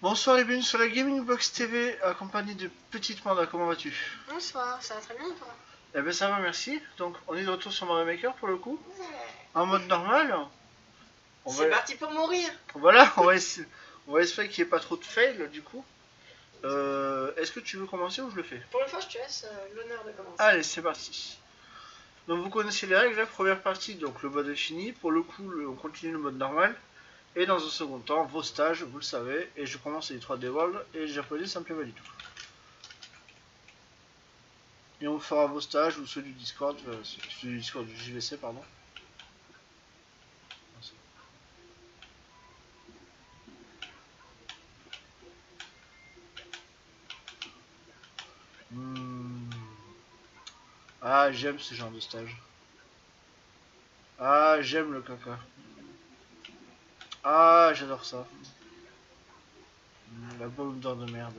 Bonsoir et bienvenue sur la Gaming Box TV, accompagné de Petite Manda, comment vas-tu? Bonsoir, ça va très bien toi? Eh ben ça va, merci. Donc on est de retour sur Mario Maker pour le coup, en mode normal. C'est parti pour mourir. Voilà, on va espérer qu'il n'y ait pas trop de fail du coup. Est-ce que tu veux commencer ou je le fais? Pour une fois, je te laisse l'honneur de commencer. Allez, c'est parti. Donc vous connaissez les règles, la première partie, donc le mode est fini. Pour le coup, on continue le mode normal. Et dans un second temps, vos stages, vous le savez. Et je commence les 3D World et les japonais, ça me plaît pas du tout. Et on fera vos stages ou ceux du Discord, du JVC, pardon. Ah, j'aime ce genre de stage. Ah, j'aime le caca. Ah, j'adore ça. La bombe d'or de merde.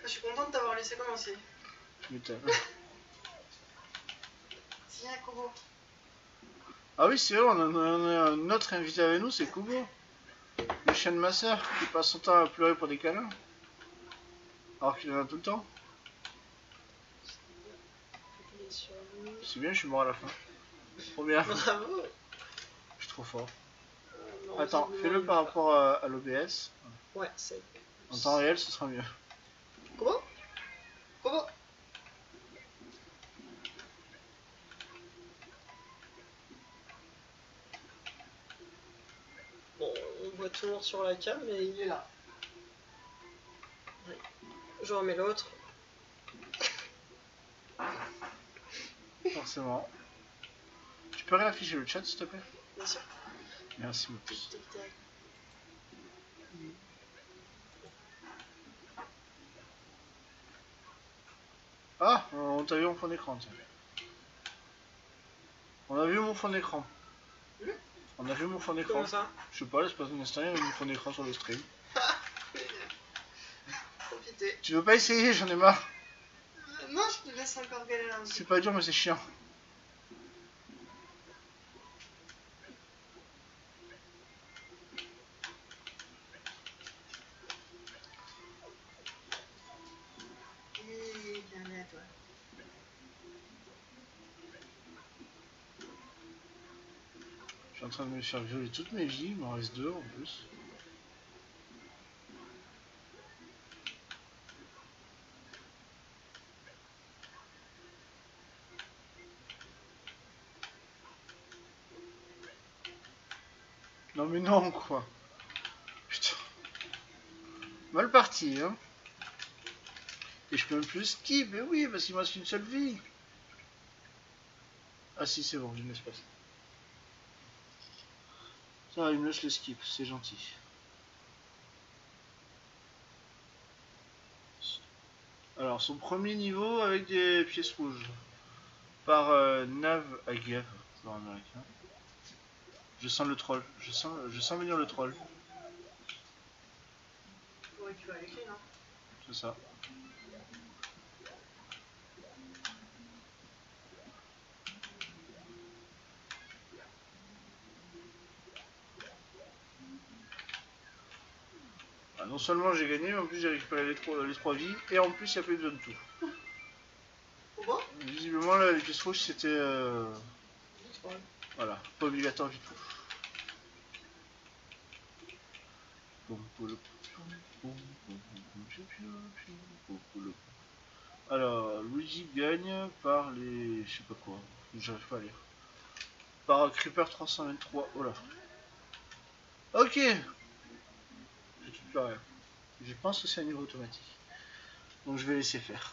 Je suis content de t'avoir laissé commencer. Tu m'étonnes. Tiens, Kobo. Ah oui, c'est vrai, on a un autre invité avec nous, c'est Kubo. Le chien de ma soeur, qui passe son temps à pleurer pour des câlins. Alors qu'il en a tout le temps. C'est bien, je suis mort à la fin. Trop bien. Bravo. Je suis trop fort. Non, Attends, fais-le par rapport à l'OBS. Ouais, c'est... En temps réel, ce sera mieux. Kobo. Kobo. Bon, on voit toujours sur la cam, mais il est là. Ouais. Je remets l'autre. Forcément. Tu peux réafficher le chat, s'il te plaît? Bien sûr. Merci beaucoup. Tic-tac. Ah, on t'a vu mon fond d'écran, tiens. On a vu mon fond d'écran. On a vu mon fond d'écran. Comment ça? Je sais pas, l'espace d'un instant, il y avait mon fond d'écran sur le stream. Profitez. Tu veux pas essayer? J'en ai marre. Non, je te laisse encore galérer un petit C'est pas dur, mais c'est chiant. Et bien à toi. Je suis en train de me faire violer toute mes vies, il m'en reste 2 en plus. Non mais non quoi. Putain. Mal parti hein. Et je peux même plus skip, mais oui, parce qu'il me reste qu'une seule vie. Ah si, c'est bon, il me laisse passer. Ça, il me laisse le skip, c'est gentil. Alors, son premier niveau avec des pièces rouges. Par Nav Agiev, joueur américain. Je sens le troll, je sens venir le troll. Ouais, tu vas avec lui, non? C'est ça. Ah, non seulement j'ai gagné, mais en plus j'ai récupéré les 3 vies, et en plus il n'y a plus besoin de tout. Pourquoi? Visiblement là, les pièces rouges c'était... Voilà, pas obligatoire du tout. Alors, Luigi gagne par les... je sais pas quoi, j'arrive pas à lire. Par Creeper 323, oh là. Ok. J'ai tout plus rien. Je pense que c'est un niveau automatique. Donc je vais laisser faire.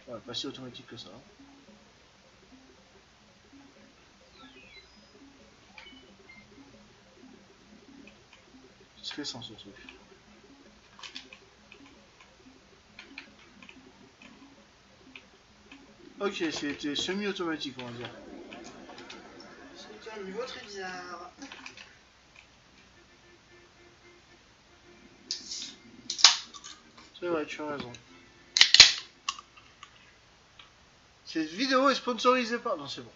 Voilà, pas si automatique que ça. C'est stressant ce truc. Ok, c'était semi-automatique on va dire. C'est un niveau très bizarre. vrai, tu as raison. Cette vidéo est sponsorisée par... Non, c'est bon.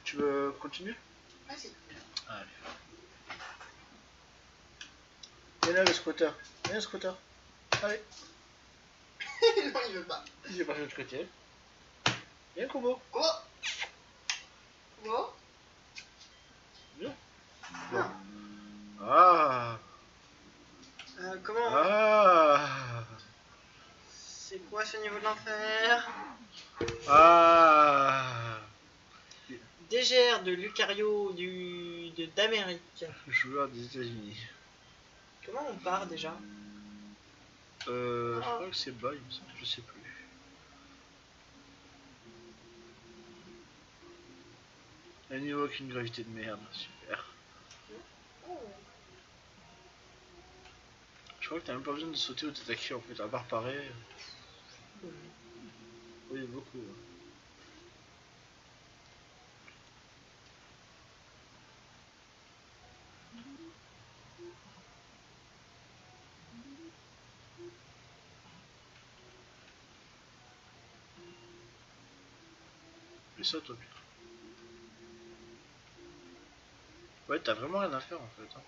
Tu veux continuer? Vas-y. Allez. Viens là, le squatter. Viens, le squatter. Allez. Non, il veut pas. Il est pas de l'autre côté. Viens, Combo. Oh. Oh. Viens. Non. Ah. Comment Ah. C'est quoi ce niveau de l'enfer? Ah. DGR de Lucario d'Amérique. Joueur des États-Unis. Comment on part déjà? Je crois que c'est bas, il me semble. Je sais plus. Un niveau avec une gravité de merde, super. Oh. Je crois que t'as même pas besoin de sauter ou de t'attaquer en fait, à part pareil. Oui, beaucoup. Ouais. Mais ça, toi, putain. Ouais, t'as vraiment rien à faire en fait. Hein.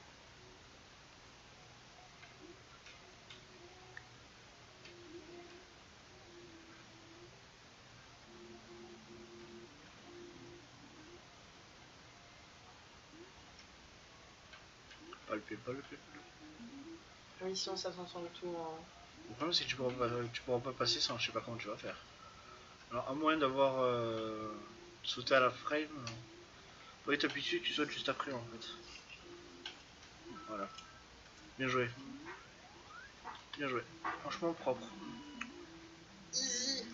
Palper. Oui, sinon ça transforme tout en... Le problème c'est que tu pourras pas passer sans, je sais pas comment tu vas faire. Alors à moins d'avoir sauté à la frame. Oui, t'appuies dessus, tu sautes juste après en fait. Voilà. Bien joué. Bien joué. Franchement propre. Easy.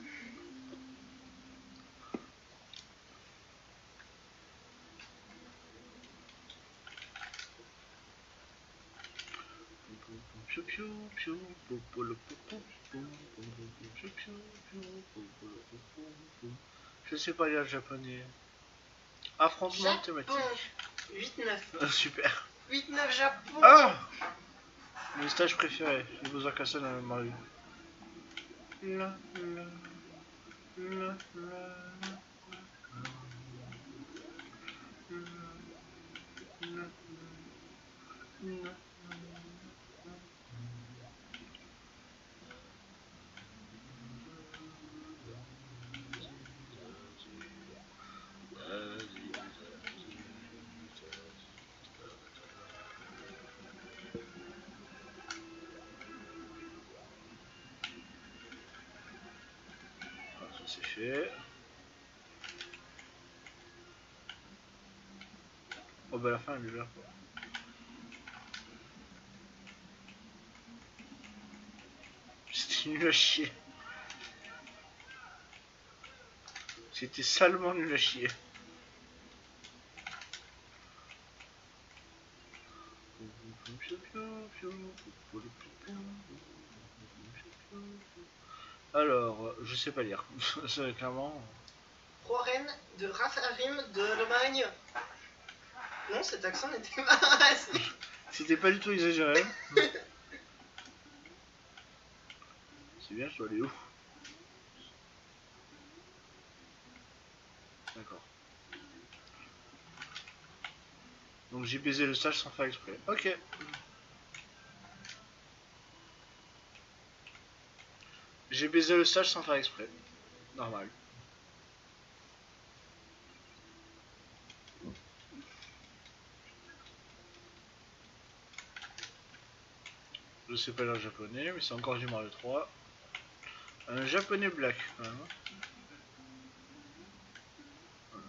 Je sais pas lire le japonais. Affrontement thématique. 8-9. Super. 8-9 Japon. Ah, mon stage préféré. J'ai besoin qu'à ça dans la Mario. La, la, la, la. C'est fait. Oh bah la fin elle est là. C'était nul à chier. C'était salement nul à chier. Alors, je sais pas lire. C'est clairement... Roren de Rafarim de Allemagne. Non, cet accent n'était pas... C'était pas du tout exagéré. C'est bien, je dois aller où? D'accord. Donc j'ai baisé le stage sans faire exprès. Ok. J'ai baisé le stage sans faire exprès. Normal. Je sais pas lire japonais, mais c'est encore du Mario 3. Un japonais black, quand même. Voilà.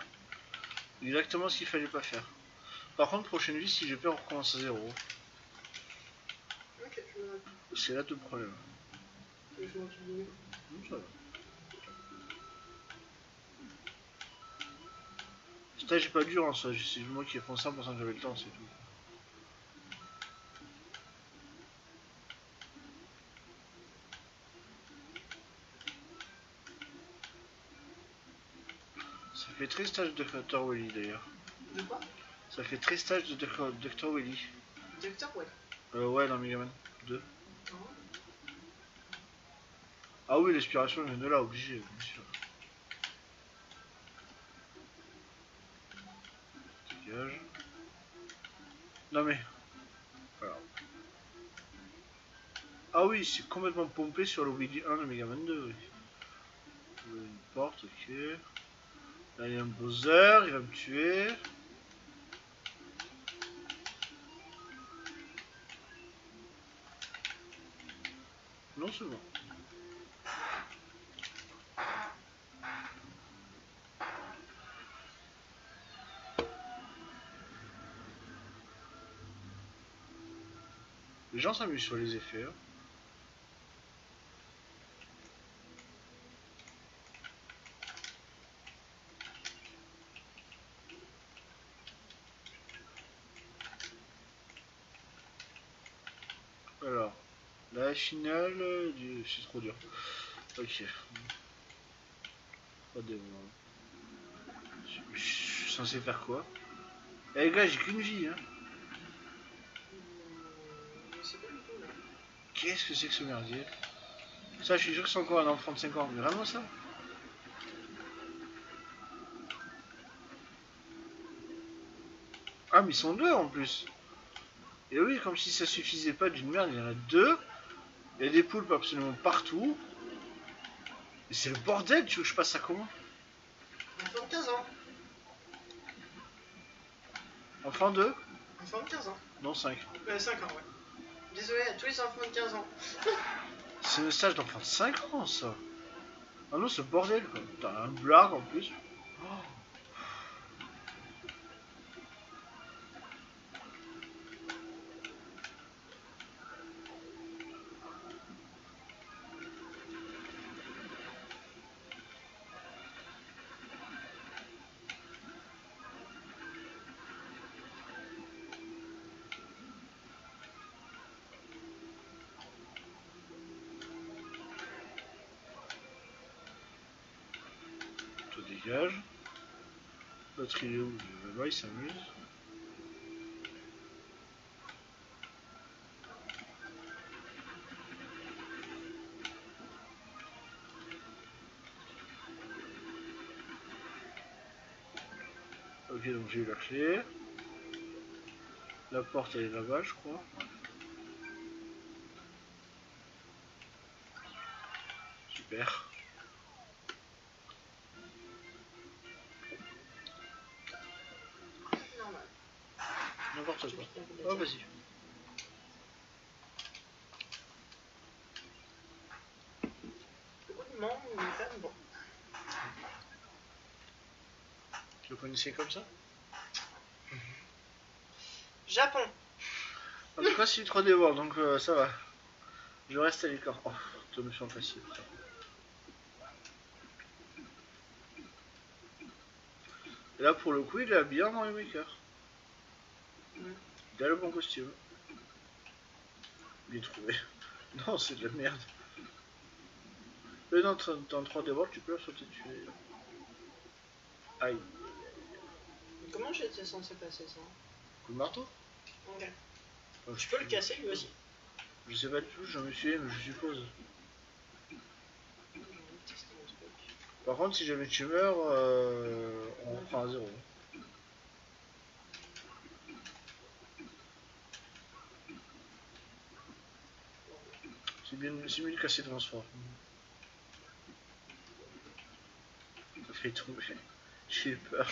Exactement ce qu'il fallait pas faire. Par contre, prochaine vie, si j'ai peur, on recommence à zéro. Ok, je me note. C'est là tout le problème. Je m'occupe de... Ça va. Stage pas dur en soi, c'est moi qui ai fait ça pour ça que j'avais le temps, c'est tout. Ça fait très stage de Dr. Willy d'ailleurs. De quoi? Ça fait très stage de Dr. Willy. détecteur, ouais. Ouais, dans Megaman 2. Hein. Ah oui, l'aspiration vient de là, obligé, bien sûr. Dégage. Non mais... Alors. Ah oui, c'est complètement pompé sur le Luigi 1 de Megaman 2, oui. Une porte, ok. Là, il y a un Bowser, il va me tuer. Non, c'est bon. Les gens s'amusent sur les effets. Hein. Alors, la finale, c'est trop dur. Ok. Pas de... Je suis censé faire quoi? Eh les gars, j'ai qu'une vie, hein. Je sais pas du tout là. Qu'est-ce que c'est que ce merdier? Ça, je suis sûr que c'est encore un enfant de 5 ans. Mais vraiment ça? Ah, mais ils sont deux en plus. Et oui, comme si ça suffisait pas d'une merde, il y en a deux. Il y a des poulpes absolument partout. Et c'est le bordel, tu veux que je passe ça comment? Enfant de 15 ans. Enfant de? Enfant de 15 ans. Non, 5. 5 ans, ouais. Désolé à tous les enfants de 15 ans. C'est un stage d'enfant de 5 ans, ça. Ah non, c'est le bordel, quoi. T'as un blague en plus. Oh. Te dégage. L'autre il est où? Là-bas, il s'amuse. Ok, donc j'ai eu la clé. La porte, elle est là-bas, je crois. Super. Normal. N'importe quoi. Oh, vas-y. Beaucoup de monde, mais pas de bon. Tu le connaissais comme ça? Japon. En tout cas, c'est du 3D World, donc ça va. Je reste à l'écart. Oh, te me sens facile. Et là, pour le coup, il est habillé en Mario Maker. Il a le bon costume. Bien trouvé. Non, c'est de la merde. Mais dans 3D World, tu peux la sauter dessus. Aïe. Comment j'étais censé passer ça? Coup de marteau? Ok. Oh, Je peux le casser lui aussi? Je sais pas du tout, j'en me suis mais je suppose. Par contre, si jamais tu meurs, on reprend à zéro. C'est mieux de casser devant ce fort. Ça fait tomber. J'ai eu peur.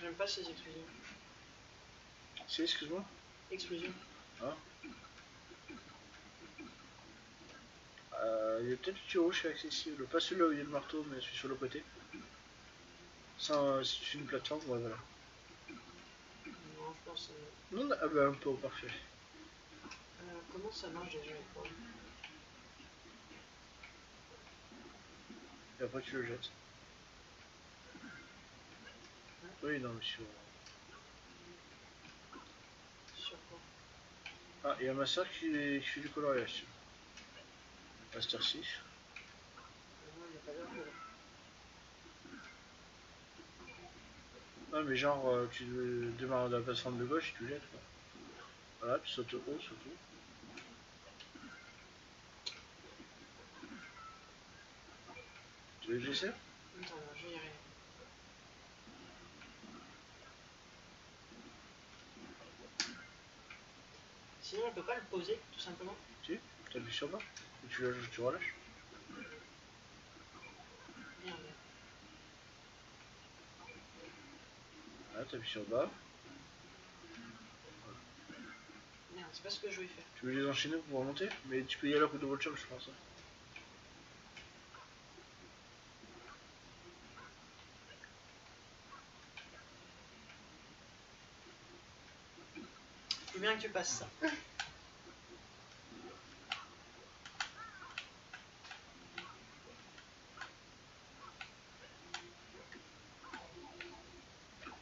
J'aime pas ces explosions. Si, excuse-moi. Explosion. Ah. Il y a peut-être le tuyau rouge accessible. Pas celui-là où il y a le marteau, mais celui sur le côté. Ça, si tu fais une plateforme, ouais, voilà. Non, je pense que... Non, ah bah un peu, parfait. comment ça marche déjà les points? Et après tu le jettes. Oui, non, mais sur... Sur quoi? Ah, il y a ma soeur qui fait du coloriage. À cette heure-ci. Non, il n'y a pas d'air là. Ouais, mais genre, tu démarres de la plateforme de gauche et tu jettes quoi. Voilà, tu sautes haut surtout. Tu veux que j'essaie? Attends, je vais y arriver. Sinon, on peut pas le poser, tout simplement. Si, t'appuies sur bas. Et tu relâches. Merde. Là, t'appuies sur bas. Merde, c'est pas ce que je voulais faire. Tu veux les enchaîner pour remonter? Mais tu peux y aller à coup de voiture, je pense. Je veux bien que tu passes ça.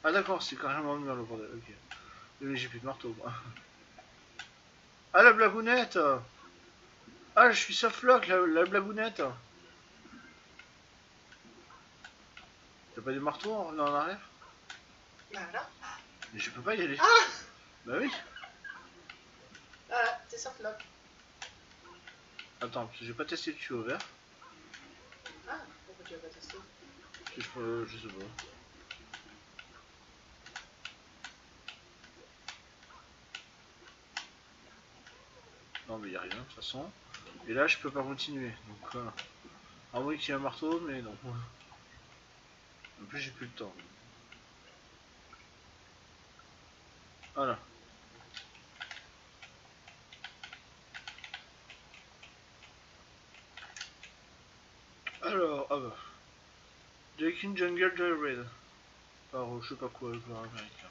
Ah d'accord, c'est carrément le mur le bordel, ok. Mais j'ai plus de marteau moi. Ah la blagounette! Ah je suis softlock la blagounette! T'as pas des marteaux en arrière? Bah là. Mais je peux pas y aller. Ah! Bah oui. Voilà, t'es softlock. Attends, parce que j'ai pas testé le tuyau vert. Ah, pourquoi tu vas pas tester? Je sais pas. Non mais y a rien de toute façon. Et là je peux pas continuer. Donc à moins qu'il y ait un marteau, mais non. En plus j'ai plus le temps. Voilà. Alors, ah bah. Jack Jungle Jailbreak. Par je sais pas quoi, le joueur américain.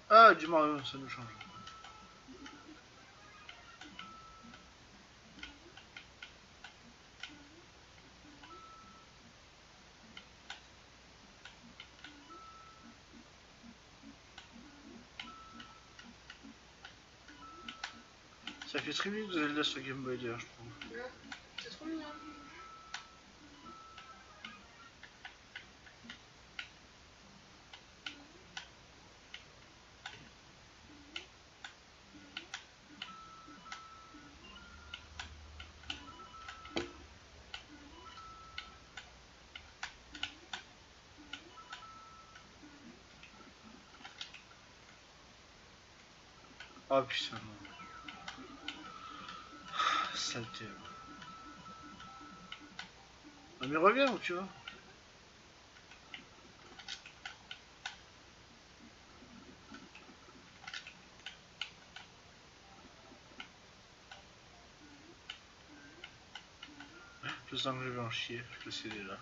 Ah, du Mario, ça nous change. Ça fait très vite Zelda sur Game Boy d'ailleurs, je trouve. C'est trop mignon. Ah putain, non. Saleté. Ah mais reviens où tu vas. Je sens que je vais en chier, je le sais déjà.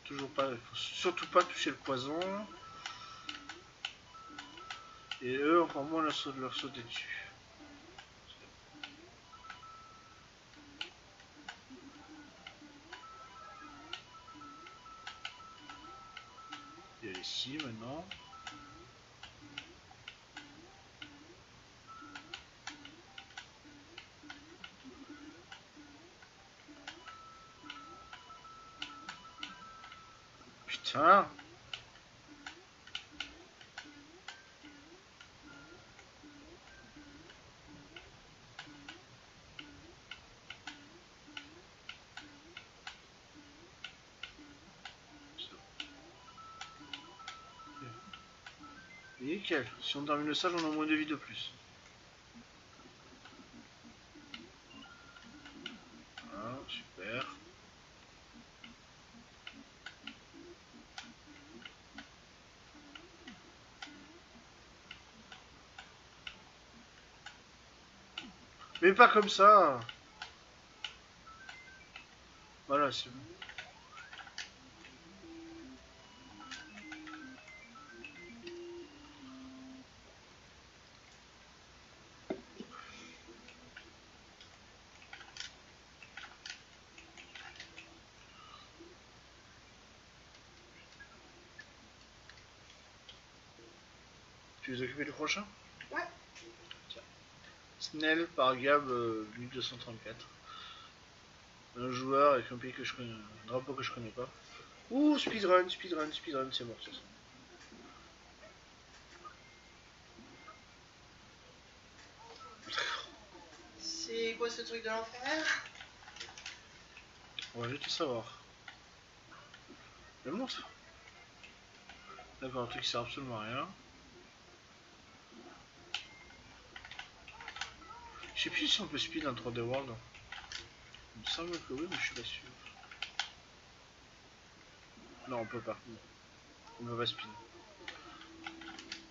Toujours pas, il faut surtout pas toucher le poison. Et eux encore moins leur sauter dessus. Il y a ici maintenant. Putain. Nickel. Si on termine le stage, on a moins de vie de plus. Voilà, super. Mais pas comme ça. Voilà, c'est bon. Tu veux occuper le prochain? Ouais. Tiens. Snell par Gab 1234. Un joueur avec un pays que je connais, un drapeau que je connais pas. Ouh, speedrun, c'est mort ça. C'est quoi ce truc de l'enfer? On va juste savoir. Le monstre. D'accord, un truc qui sert absolument à rien. Je sais plus si on peut speed en 3D World. Il me semble que oui, mais je suis pas sûr. Non, on peut pas. On peut pas speed.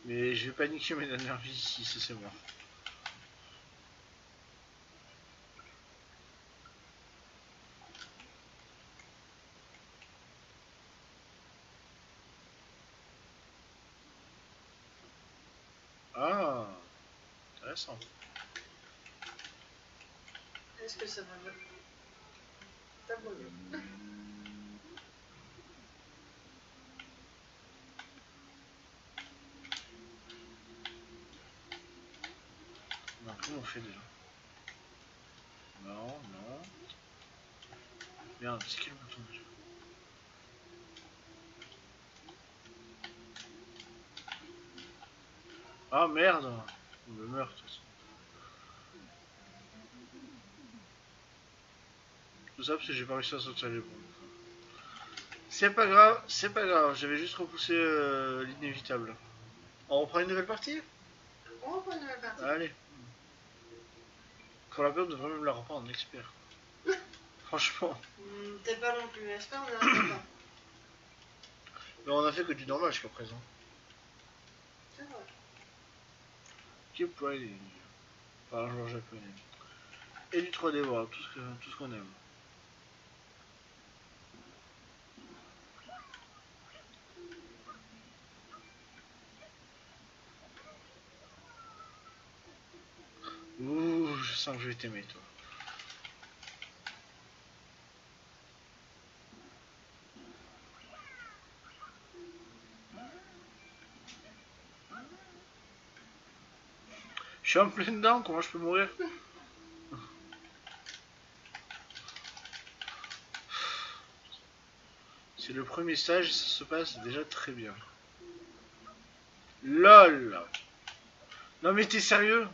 Mais je vais paniquer mes dernières vies ici, ça c'est mort. Ah, intéressant. Est-ce que ça va mieux? Ça vaut mieux. Non, comment on fait déjà? Non, non. Merde, c'est quel bouton déjà? Ah merde! On me meurt de toute façon. Tout ça parce que j'ai pas réussi à sortir les bombes. C'est pas grave, j'avais juste repoussé l'inévitable. On reprend une nouvelle partie? On reprend une nouvelle partie. Allez. Pour la peine, on devrait même la reprendre en expert. Franchement. T'es pas non plus expert, mais on pas. Mais on a fait que du normal jusqu'à présent. C'est vrai. Keep riding. Par un joueur japonais. Et du 3D World, tout ce qu'on aime. Ouh, je sens que je vais t'aimer toi. Je suis en plein dedans, comment je peux mourir? C'est le premier stage, ça se passe déjà très bien. LOL. Non mais t'es sérieux?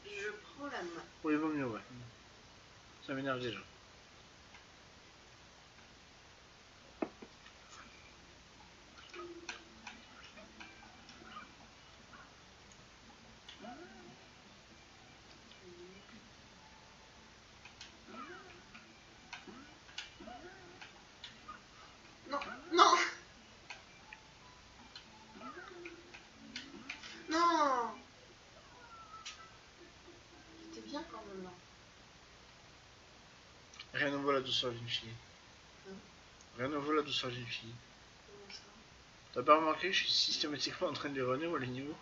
Je prends la main. Oui, il vaut mieux, ouais. Ça m'énerve déjà. Non, non, non. C'était bien quand même, non? Rien ne vaut la douceur d'une fille. Rien ne vaut la douceur d'une fille. Comment ça? T'as pas remarqué que je suis systématiquement en train de les runner moi les niveaux?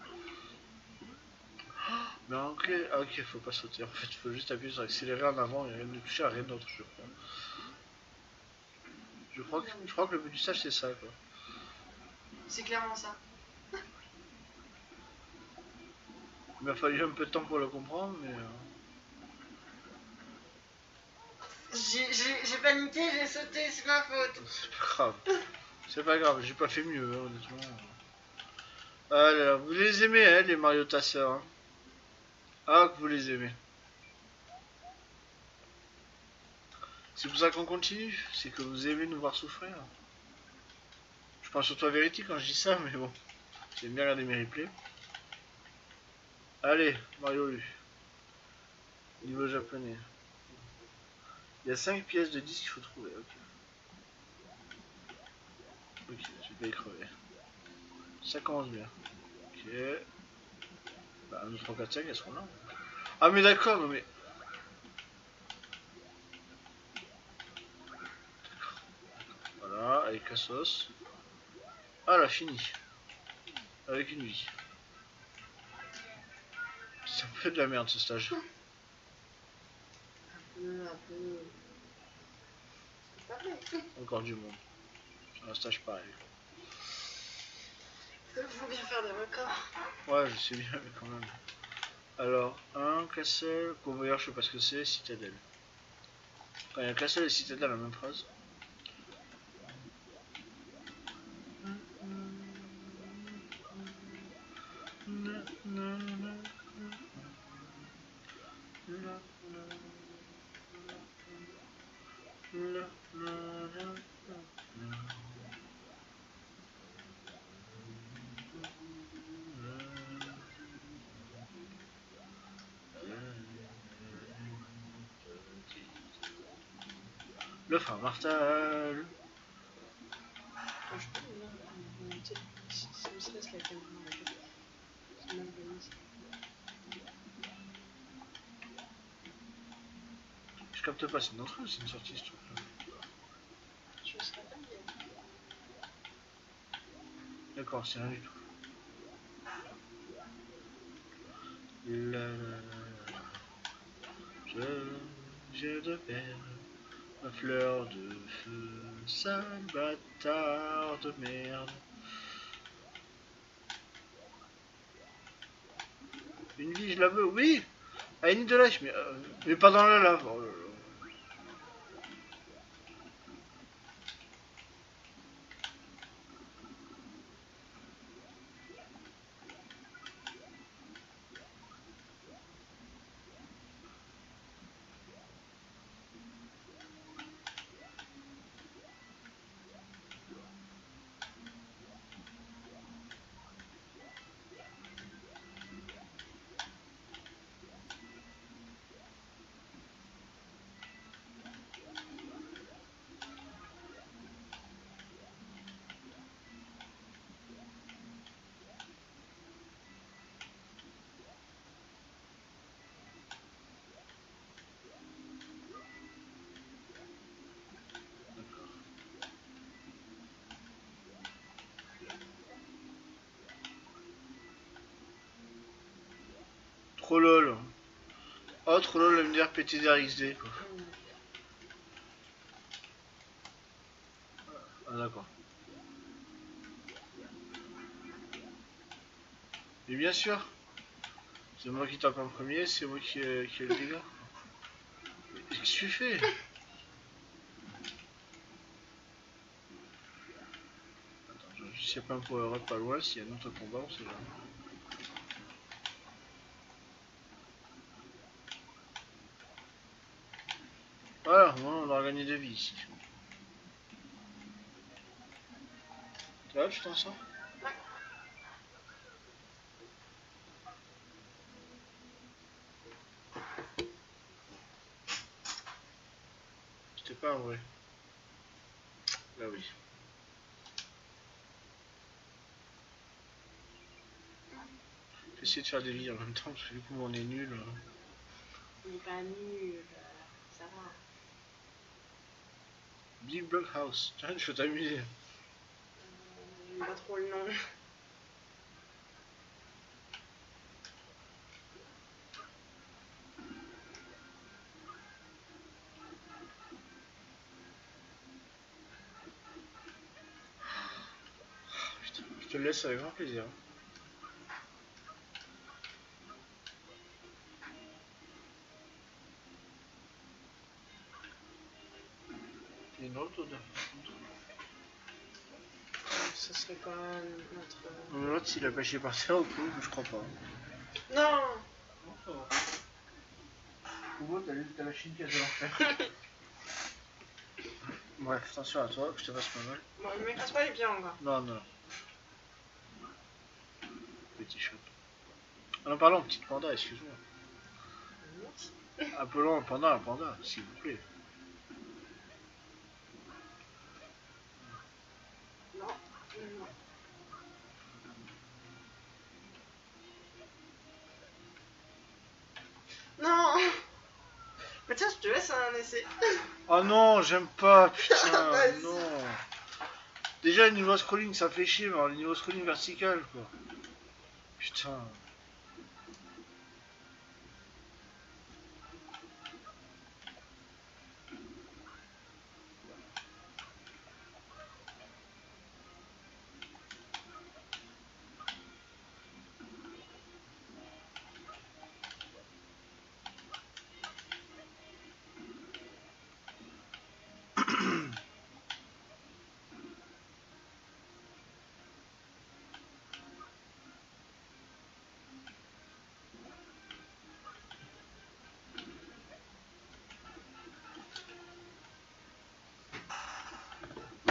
Mais ok, ah, ok, faut pas sauter. En fait, faut juste appuyer sur accélérer en avant et rien ne toucher à rien d'autre, je crois. Je crois que le but du stage c'est ça quoi. C'est clairement ça. Il m'a fallu un peu de temps pour le comprendre, mais. J'ai paniqué, j'ai sauté, c'est ma faute. C'est pas grave. C'est pas grave, j'ai pas fait mieux, hein, honnêtement. Ah là là, vous les aimez, hein, les Mario Tasseurs. Hein. Ah, que vous les aimez. C'est pour ça qu'on continue, c'est que vous aimez nous voir souffrir. Je pense surtout à Verity quand je dis ça, mais bon. J'aime bien regarder mes replays. Allez, Mario U. Niveau japonais. Il y a 5 pièces de 10 qu'il faut trouver, ok. Ok, je vais pas y crever. Ça commence bien. Ok. Bah, 1, 2, 3, 4, 5, elles seront là. Ah, mais d'accord, non mais. Voilà, avec la sauce. Ah, là, fini. Avec une vie. C'est un peu de la merde ce stage. Un peu. C'est pareil. Encore du monde. C'est un stage pareil. Il faut bien faire des records. Ouais, je sais bien, mais quand même. Alors, un castle, convoyeur, je sais pas ce que c'est, citadelle. Quand il y a castle et citadelle, la même phrase. Le phare Martal. Attends, je peux me monter. Si ne serait-ce la caméra en fait. C'est mal donné, ça. Je capte pas, c'est une entrée ou c'est une sortie ce truc là? Je serais pas bien. D'accord, c'est rien du tout. La, la, la. J'ai de perles, ma fleur de feu, sale bâtard de merde. Une vie, je la veux, oui. Ah, une de lâche, mais pas dans la lave. Oh là là. Trop lol. Oh, trop lol, MDR PTDR XD. Quoi. Ah, d'accord. Mais bien sûr, c'est moi qui tape en premier, c'est moi qui ai le dégât. Qu'est-ce que tu fais? Attends, je sais s'il n'y a pas un power-up pas loin, s'il y a un autre combat, on sait jamais. Voilà, on a gagné de vie ici. Tu vois, tu t'en sors? C'était pas un vrai. Là oui. J'essaie de faire des vies en même temps, parce que du coup on est nul. On n'est pas nul, ça va. Big Block House. Tiens, je vais t'amuser. J'aime pas trop le nom. Putain, je te le laisse avec grand plaisir. Il y a une autre odeur. Ce serait quoi notre... L'autre, s'il a pêché par terre au coup, je crois pas. Non. Non, ça va. Kubo, t'as la chine qui a de l'enfer. Bref, attention à toi, que je te fasse pas mal. Bon, ne m'écrase pas les pieds encore. Non, non. Petit chat. Ah non, pardon, petite panda, excuse-moi. Merci. Appelons un panda, s'il vous plaît. Non, non. Non. Mais tiens, je te laisse un essai. Oh non, j'aime pas, putain, Vas-y. non. Déjà, le niveau scrolling, ça fait chier, mais alors le niveau scrolling vertical, quoi. Putain.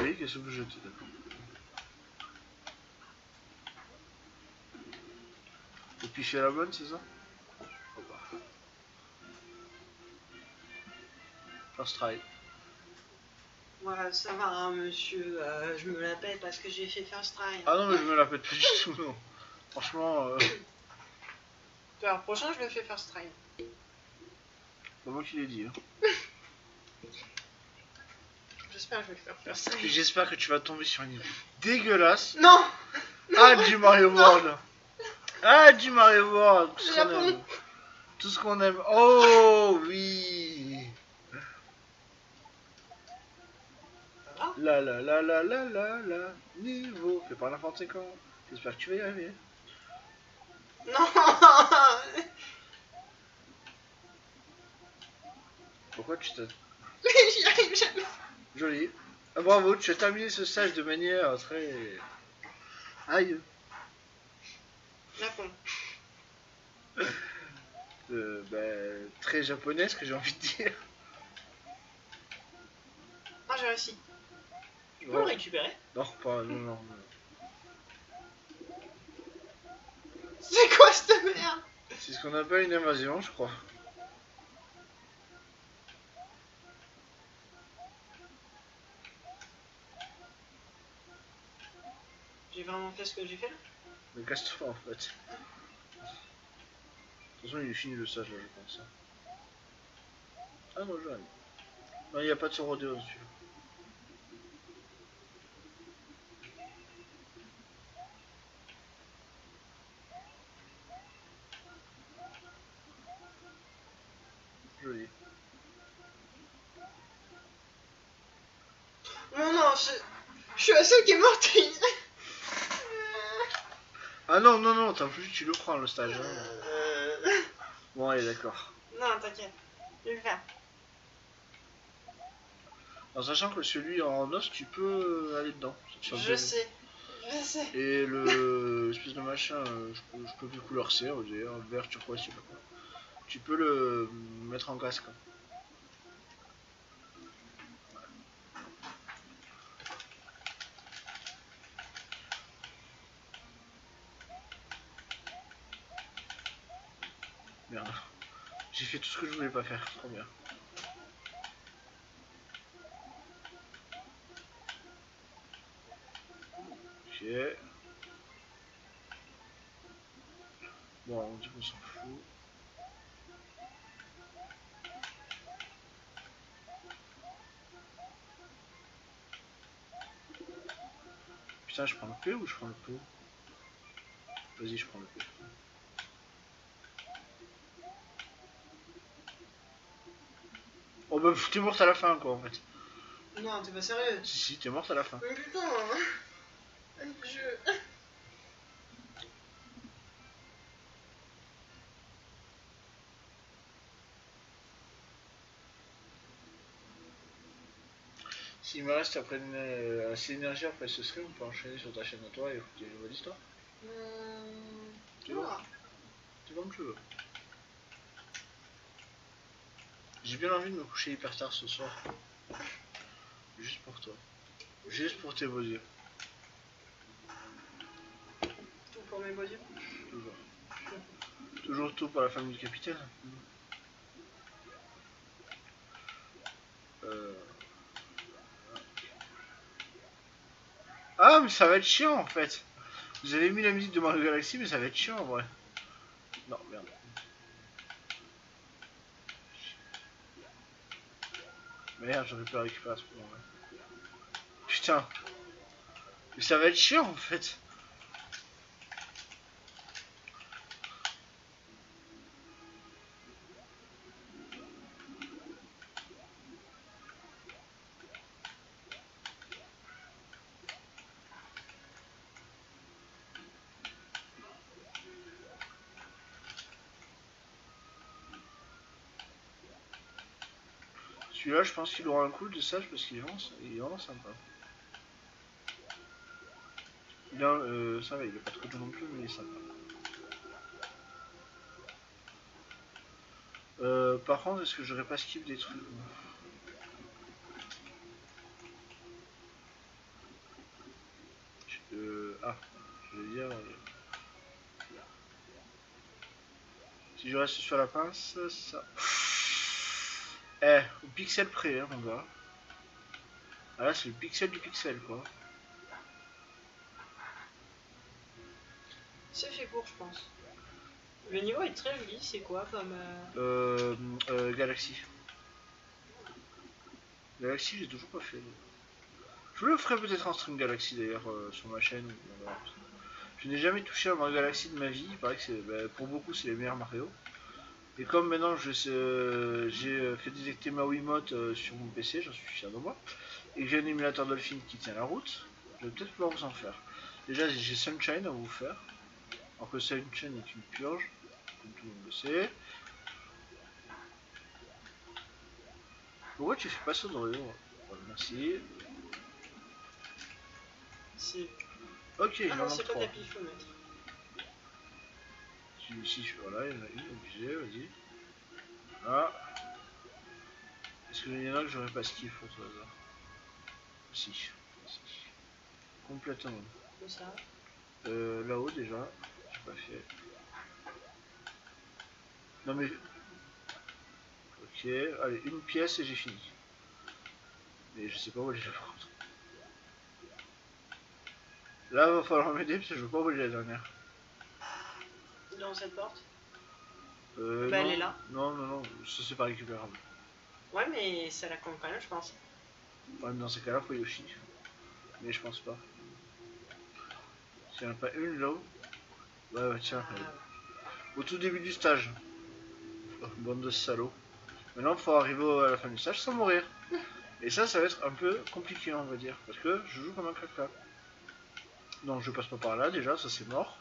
Oui, qu'est-ce que vous jetez, d'accord. Et puis fais la bonne, c'est ça? Oh bah. First try. Voilà, ça va, hein, monsieur. Je me la pète parce que j'ai fait first try. Ah non, mais je me la pète pas du tout, non. Franchement, Alors, prochain, je le fais first try. c'est moi qui l'ai dit. Hein. J'espère que je vais le faire first try. J'espère que tu vas tomber sur un niveau dégueulasse. Non. Ah, du Mario World. Ah, du Mario World. Tout ce qu'on Japon. aime. Tout ce qu'on aime. Oh, oui. Ah. La la la la la la la. Niveau. Fais pas n'importe quoi. J'espère que tu vas y arriver. Non. Pourquoi tu t'as... J'y arrive jamais. Joli. Ah, bravo, tu as terminé ce stage de manière très... Aïe. Japon. Très japonaise que j'ai envie de dire. Ah, j'ai réussi. Tu peux le Ouais. récupérer? Non, pas... Non, non, non. C'est quoi cette merde? C'est ce qu'on appelle une invasion, je crois. J'ai vraiment fait ce que j'ai fait là? Mais casse-toi en fait. De toute façon, il est fini le stage là, je pense. Ah non, Joanne. Non, il n'y a pas de son rodéo dessus. Joli. Non, non, je suis la seule qui est morte. Ah non, non, non, t'as plus, tu le prends le stage. Hein. Bon, allez, d'accord. Non, t'inquiète. Je vais le faire. En sachant que celui en os, tu peux aller dedans. Je sais. Je sais. Et le espèce de machin, je peux plus couleur C, on dirait, vert, turquoise, je sais pas quoi. Tu peux le mettre en casque. Merde. J'ai fait tout ce que je voulais pas faire, trop bien. Ok. Bon, on dit qu'on s'en fout. Putain, je prends le P ou je prends le pot? Vas-y, je prends le P. Oh bah t'es morte à la fin quoi en fait. Non, t'es pas sérieux. Si, t'es morte à la fin. Mais putain, hein. Je... S'il me reste après assez d'énergie après ce stream, on peut enchaîner sur ta chaîne à toi et écouter une nouvelle histoire. Tu vois, tu comme tu veux. J'ai bien envie de me coucher hyper tard ce soir. Juste pour toi. Juste pour tes beaux yeux. Tout pour mes beaux yeux. Toujours. Toujours tout pour la famille du capitaine. Ah mais ça va être chiant en fait. Vous avez mis la musique de Mario Galaxy mais ça va être chiant en vrai. Non merde. Merde, j'aurais pu la récupérer à ce moment-là. Putain. Mais ça va être chiant en fait. Celui-là, je pense qu'il aura un coup de sage parce qu'il est vraiment sympa. Ça va, il est pas trop dur non plus, mais il est sympa. Par contre, est-ce que j'aurais pas skip des trucs? Je veux dire... si je reste sur la pince, ça... Eh, au pixel près, hein, mon gars. Ah là, c'est le pixel du pixel, quoi. C'est fait pour, je pense. Le niveau est très joli, c'est quoi comme... Galaxy. Galaxy, j'ai toujours pas fait. Je le ferai peut-être en stream Galaxy d'ailleurs sur ma chaîne. Je n'ai jamais touché à Mario Galaxy de ma vie. Il paraît que c'est, bah, pour beaucoup c'est les meilleurs Mario. Et comme maintenant j'ai fait détecter ma Wiimote sur mon PC, j'en suis fier de moi. Et que j'ai un émulateur Dolphin qui tient la route, je vais peut-être pouvoir vous en faire. Déjà j'ai Sunshine à vous faire. Alors que Sunshine est une purge, comme tout le monde le sait. Pourquoi tu fais pas ça dans le voilà, merci. C'est... Ok, Ah non, c'est pas 3. tapis, il faut mettre. Voilà, il y en a une obligée, vas-y. Ah. Est-ce qu'il y en a que j'aurais pas skill pour tout hasard? Si. Complètement. Où ça? Là-haut déjà, j'ai pas fait. Non mais... Ok, allez, une pièce et j'ai fini. Mais je sais pas où aller par contre. Là, va falloir m'aider parce que je veux pas où aller la dernière. Dans cette porte? Bah non, elle est là. Non, ça c'est pas récupérable. Ouais, mais ça la compte quand même, je pense. Ouais, mais dans ces cas-là, faut Yoshi. Mais je pense pas. S'il n'y en a pas une là-haut. Ouais, tiens. Au tout début du stage. Oh, bande de salauds. Maintenant, il faut arriver à la fin du stage sans mourir. Et ça va être un peu compliqué, on va dire. Parce que je joue comme un caca. Donc, je passe pas par là, déjà, ça c'est mort.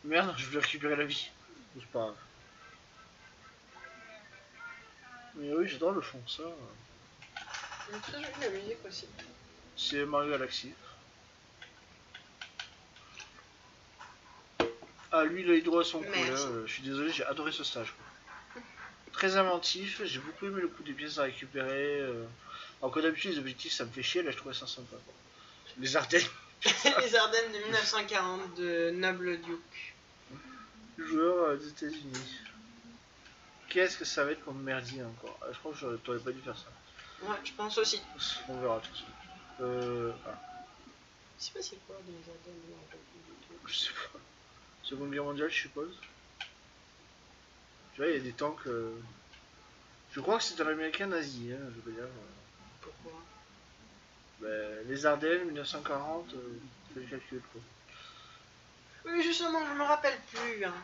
Merde, je vais récupérer la vie. C'est pas grave. Mais oui, j'adore le fond, ça. C'est très joli la musique aussi. C'est Mario Galaxy. Ah, lui, il a eu droit à son coup, là. Je suis désolé, j'ai adoré ce stage, quoi. Très inventif, j'ai beaucoup aimé le coup des pièces à récupérer. Alors que d'habitude, les objectifs, ça me fait chier, là, je trouvais ça sympa, quoi. Les Ardennes. Les Ardennes de 1940 de Noble Duke. Joueur des États-Unis. Qu'est-ce que ça va être comme merdier encore? Je crois que t'aurais pas dû faire ça. Ouais, je pense aussi. On verra tout ça. Je sais pas c'est quoi les Ardennes de Noble Duke. Je sais pas. Seconde Guerre mondiale, je suppose. Tu vois, il y a des tanks. Je crois que c'est un américain nazi, hein, je veux dire. Pourquoi? Les Ardennes, 1940, fais le calcul, quoi. Oui, justement, je me rappelle plus. Hein.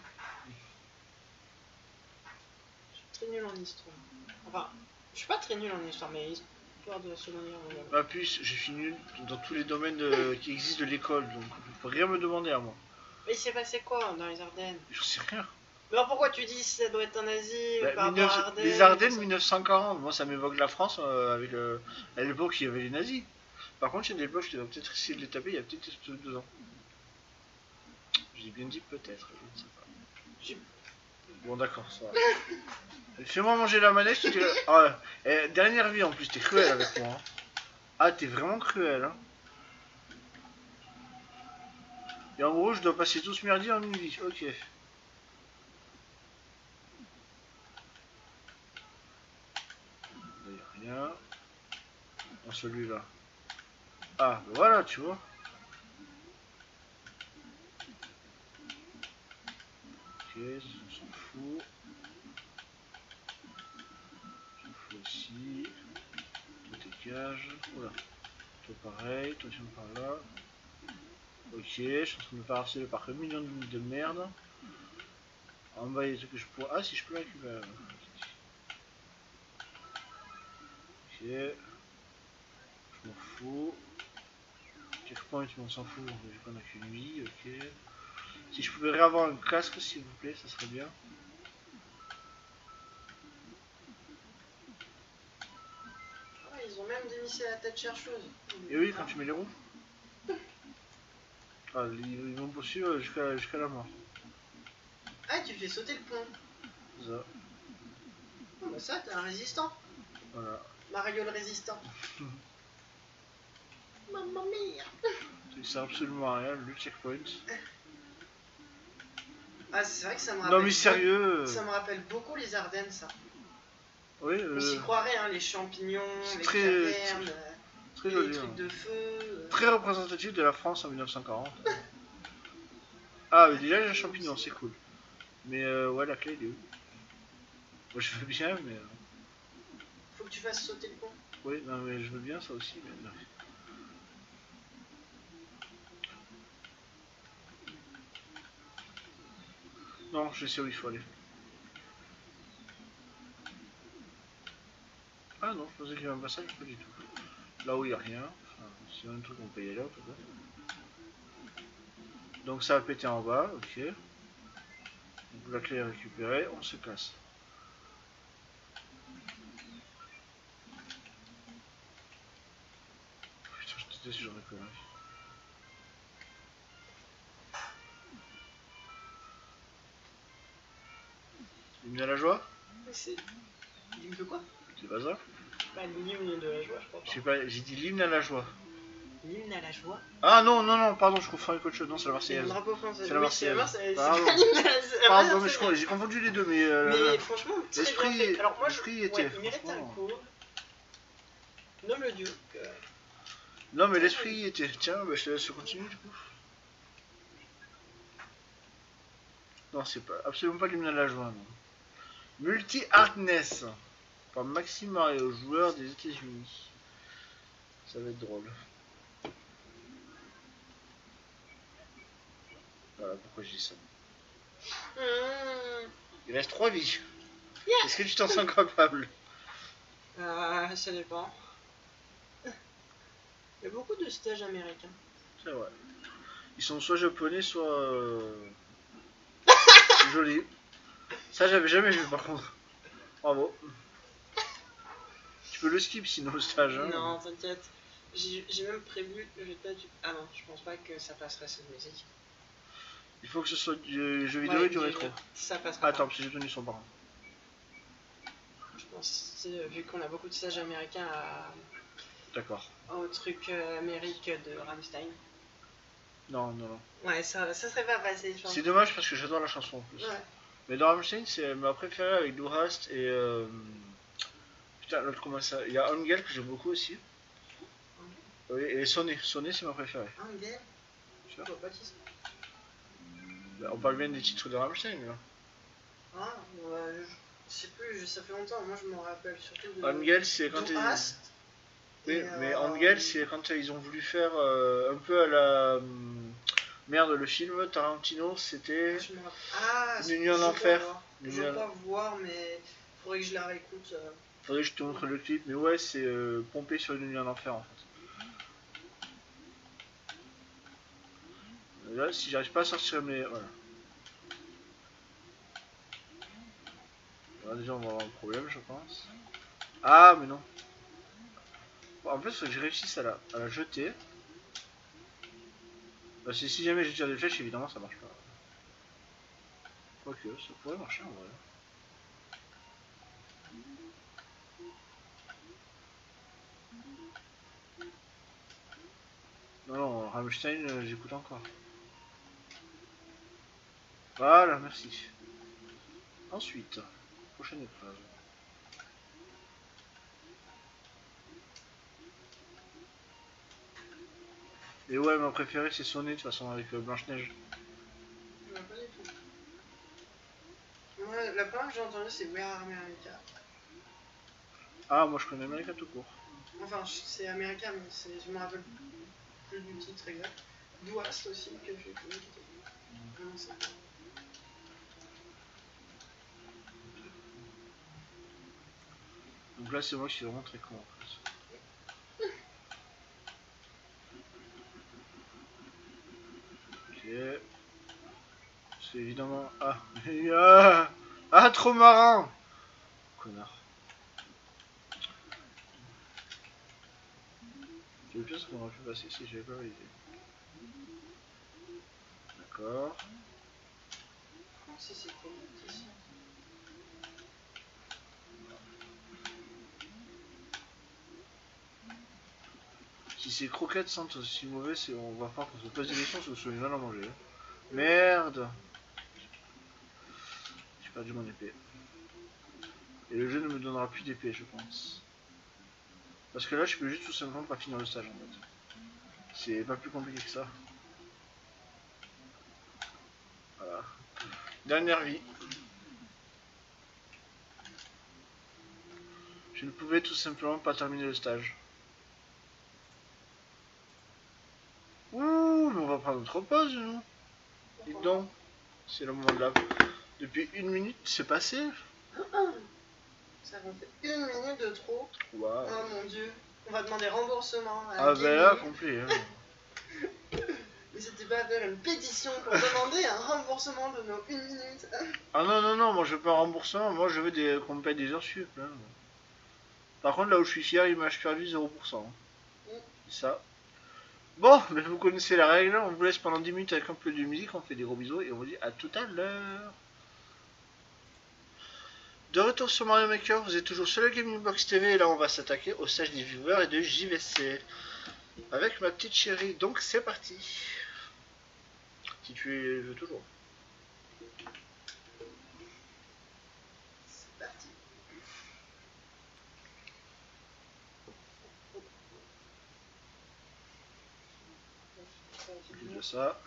Je suis très nul en histoire. Enfin, je suis pas très nul en histoire, mais histoire de la Seconde Guerre mondiale. Ma puce, j'ai fini dans tous les domaines qui existent de l'école, donc faut rien me demander à moi. Mais il s'est passé quoi dans les Ardennes? Je sais rien. Mais alors pourquoi tu dis que ça doit être un nazi par rapport à Ardennes? Les Ardennes 1940, moi ça m'évoque la France avec à l'époque il y avait les nazis. Par contre, il y a des blocs, je devrais peut-être essayer de les taper il y a peut-être 2 ans. J'ai bien dit peut-être, je ne sais pas. Bon d'accord, ça va. Fais-moi manger la manette, je te dirai... Ah, dernière vie en plus, t'es cruel avec moi. Hein. Ah, t'es vraiment cruel. Hein. Et en gros, je dois passer tout ce merdier en une vie. Ok. Rien. Dans celui-là. Ah, ben voilà, tu vois. Ok, on s'en fout. On s'en fout aussi. Toi dégage. Oula. Toi pareil, toi tu me par là. Ok, je suis en train de me faire harceler par un million de merde. En bas, il y a des trucs que je pourrais... Ah, si je peux récupérer. Ok. Je m'en fous. Checkpoint, on s'en fout. Vu qu'on a qu'une vie, ok. Si je pouvais réavoir un casque, s'il vous plaît, ça serait bien. Ah, ils ont même dévissé la tête chercheuse. Et oui, quand tu mets les roues. Ah, ils vont poursuivre jusqu'à la mort. Ah, tu fais sauter le pont. Ça. Oh, bah ça, t'es un résistant. Voilà. Mario le résistant. Mamma mia. Tu sais absolument rien, le checkpoint. Ah, c'est vrai que ça me rappelle. Non mais sérieux. Ça me rappelle beaucoup les Ardennes, ça. Oui, Mais j'y croirais, hein, les champignons, les très cavernes, très les joli. trucs Hein. de feu. Très représentatif de la France en 1940. Ah, mais déjà les champignons, c'est cool. Mais ouais, la clé, elle est où? Moi, je veux bien, mais. Faut que tu fasses sauter le pont. Oui, non, mais je veux bien ça aussi, mais non. Non, je sais où il faut aller. Ah non, je pensais qu'il y avait un passage, pas du tout. Là où il n'y a rien. Enfin, s'il y a un truc, on peut y aller en tout cas. Donc ça a pété en bas, ok. Donc la clé est récupérée, on se casse. Putain, je déteste ce genre de conneries. L'hymne à la joie? C'est. L'hymne de quoi? C'est pas ça? Pas l'hymne de la joie, je crois pas. Je sais pas, j'ai dit l'hymne à la joie. L'hymne à la joie? Ah non, non, non, pardon, je confonds avec autre chose. Non, c'est la Marseillaise. C'est le drapeau français. C'est la Marseillaise. Pardon. Pardon, mais j'ai confondu les deux, mais. Mais franchement, très bien fait. Alors moi, était. Ouais, il mérite un coup. Nomme le duc. Non, mais l'esprit y était. Tiens, bah, je te laisse continuer du coup. Non, c'est pas absolument pas l'hymne à la joie, non. Multi-Hardness par Maxime Mario, joueur des États-Unis. Ça va être drôle. Voilà pourquoi je dis ça. Il reste 3 vies. Yeah. Est-ce que tu t'en sens capable? Ça dépend. Il y a beaucoup de stages américains. C'est vrai. Ils sont soit japonais, soit jolis. Ça, j'avais jamais vu par contre. Bravo. Tu peux le skip sinon le stage. Hein. Non, t'inquiète. J'ai même prévu. Ah non, je pense pas que ça passerait cette musique. Il faut que ce soit du jeu vidéo et du rétro. Ça passera. Attends, parce que j'ai tenu son parent. Je pense, vu qu'on a beaucoup de stages américains à. D'accord. Au truc Amérique de Rammstein. Non, non, non. Ouais, ça serait pas passé, je pense. C'est dommage parce que j'adore la chanson en plus. Ouais. Mais dans Rammstein, c'est ma préférée avec Du Hast et. Putain, l'autre comment ça? Il y a Angel que j'aime beaucoup aussi. Oui, et Sonné. Sonné, c'est ma préférée. Angel? Tu vois pas qui c'est? On parle bien des titres de Rammstein là. Ah, ouais, je sais plus, ça fait longtemps. Moi, je me rappelle surtout de. Angel, c'est quand Du Hast. Oui, mais Angel, c'est quand ils ont voulu faire un peu à la. Merde, le film Tarantino, c'était. Une nuit en enfer. Je veux pas voir, mais faudrait que je la réécoute. Faudrait que je te montre le clip, mais ouais, c'est pompé sur une nuit en enfer en fait. Là, si j'arrive pas à sortir mes. Voilà. Alors, déjà, on va avoir un problème, je pense. Ah, mais non. Bon, en fait, il faut que je réussisse à la jeter. Bah, si jamais je tire des flèches, évidemment, ça marche pas. Quoique, ça pourrait marcher en vrai. Non, non, Rammstein, j'écoute encore. Voilà, merci. Ensuite, prochaine épreuve. Et ouais, ma préférée c'est Sonné de toute façon avec Blanche-Neige. Non, pas du tout. Moi, la première que j'ai entendue c'est We Are America. Ah, moi je connais America tout court. Enfin, c'est America, mais je me rappelle plus du titre exact. Du Hast aussi, que j'ai connu. Comment ça? Donc là c'est moi qui suis vraiment très con en plus. Ok. C'est évidemment. Ah, trop marrant. Connard. Le pire c'est qu'on aurait pu passer si j'avais pas validé. D'accord. Oh, si c'était ici. Si ces croquettes sentent aussi mauvais, on va falloir qu'on se pose des questions sur ce que je viens d'en manger. Merde. J'ai perdu mon épée. Et le jeu ne me donnera plus d'épée, je pense. Parce que là, je peux juste tout simplement pas finir le stage en fait. C'est pas plus compliqué que ça. Voilà. Dernière vie. Je ne pouvais tout simplement pas terminer le stage. Ouh, mais on va prendre notre pause, nous. Dites donc. C'est le moment de la... Depuis 1 minute, c'est passé. Ça va fait 1 minute de trop. Waouh. Oh mon dieu. On va demander remboursement à Ah ben là, complet. Hein. Mais c'était pas faire une pétition pour demander un remboursement de nos 1 minute. Ah non, non, non, moi je veux pas un remboursement, moi je veux qu'on me paye des heures sup. Hein. Par contre, là où je suis fier, il m'a perdu 0%. C'est ça. Bon, mais vous connaissez la règle, on vous laisse pendant 10 minutes avec un peu de musique, on fait des gros bisous et on vous dit à tout à l'heure. De retour sur Mario Maker, vous êtes toujours sur le Gaming Box TV et là on va s'attaquer au stage des viewers et de JVC. Avec ma petite chérie, donc c'est parti. Si tu veux toujours. C'est parti. C'est déjà ça.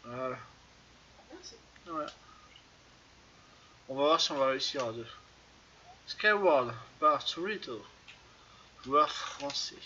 Voilà. Merci. Ouais. On va voir si on va réussir à deux. Skyward par Torito, joueur français.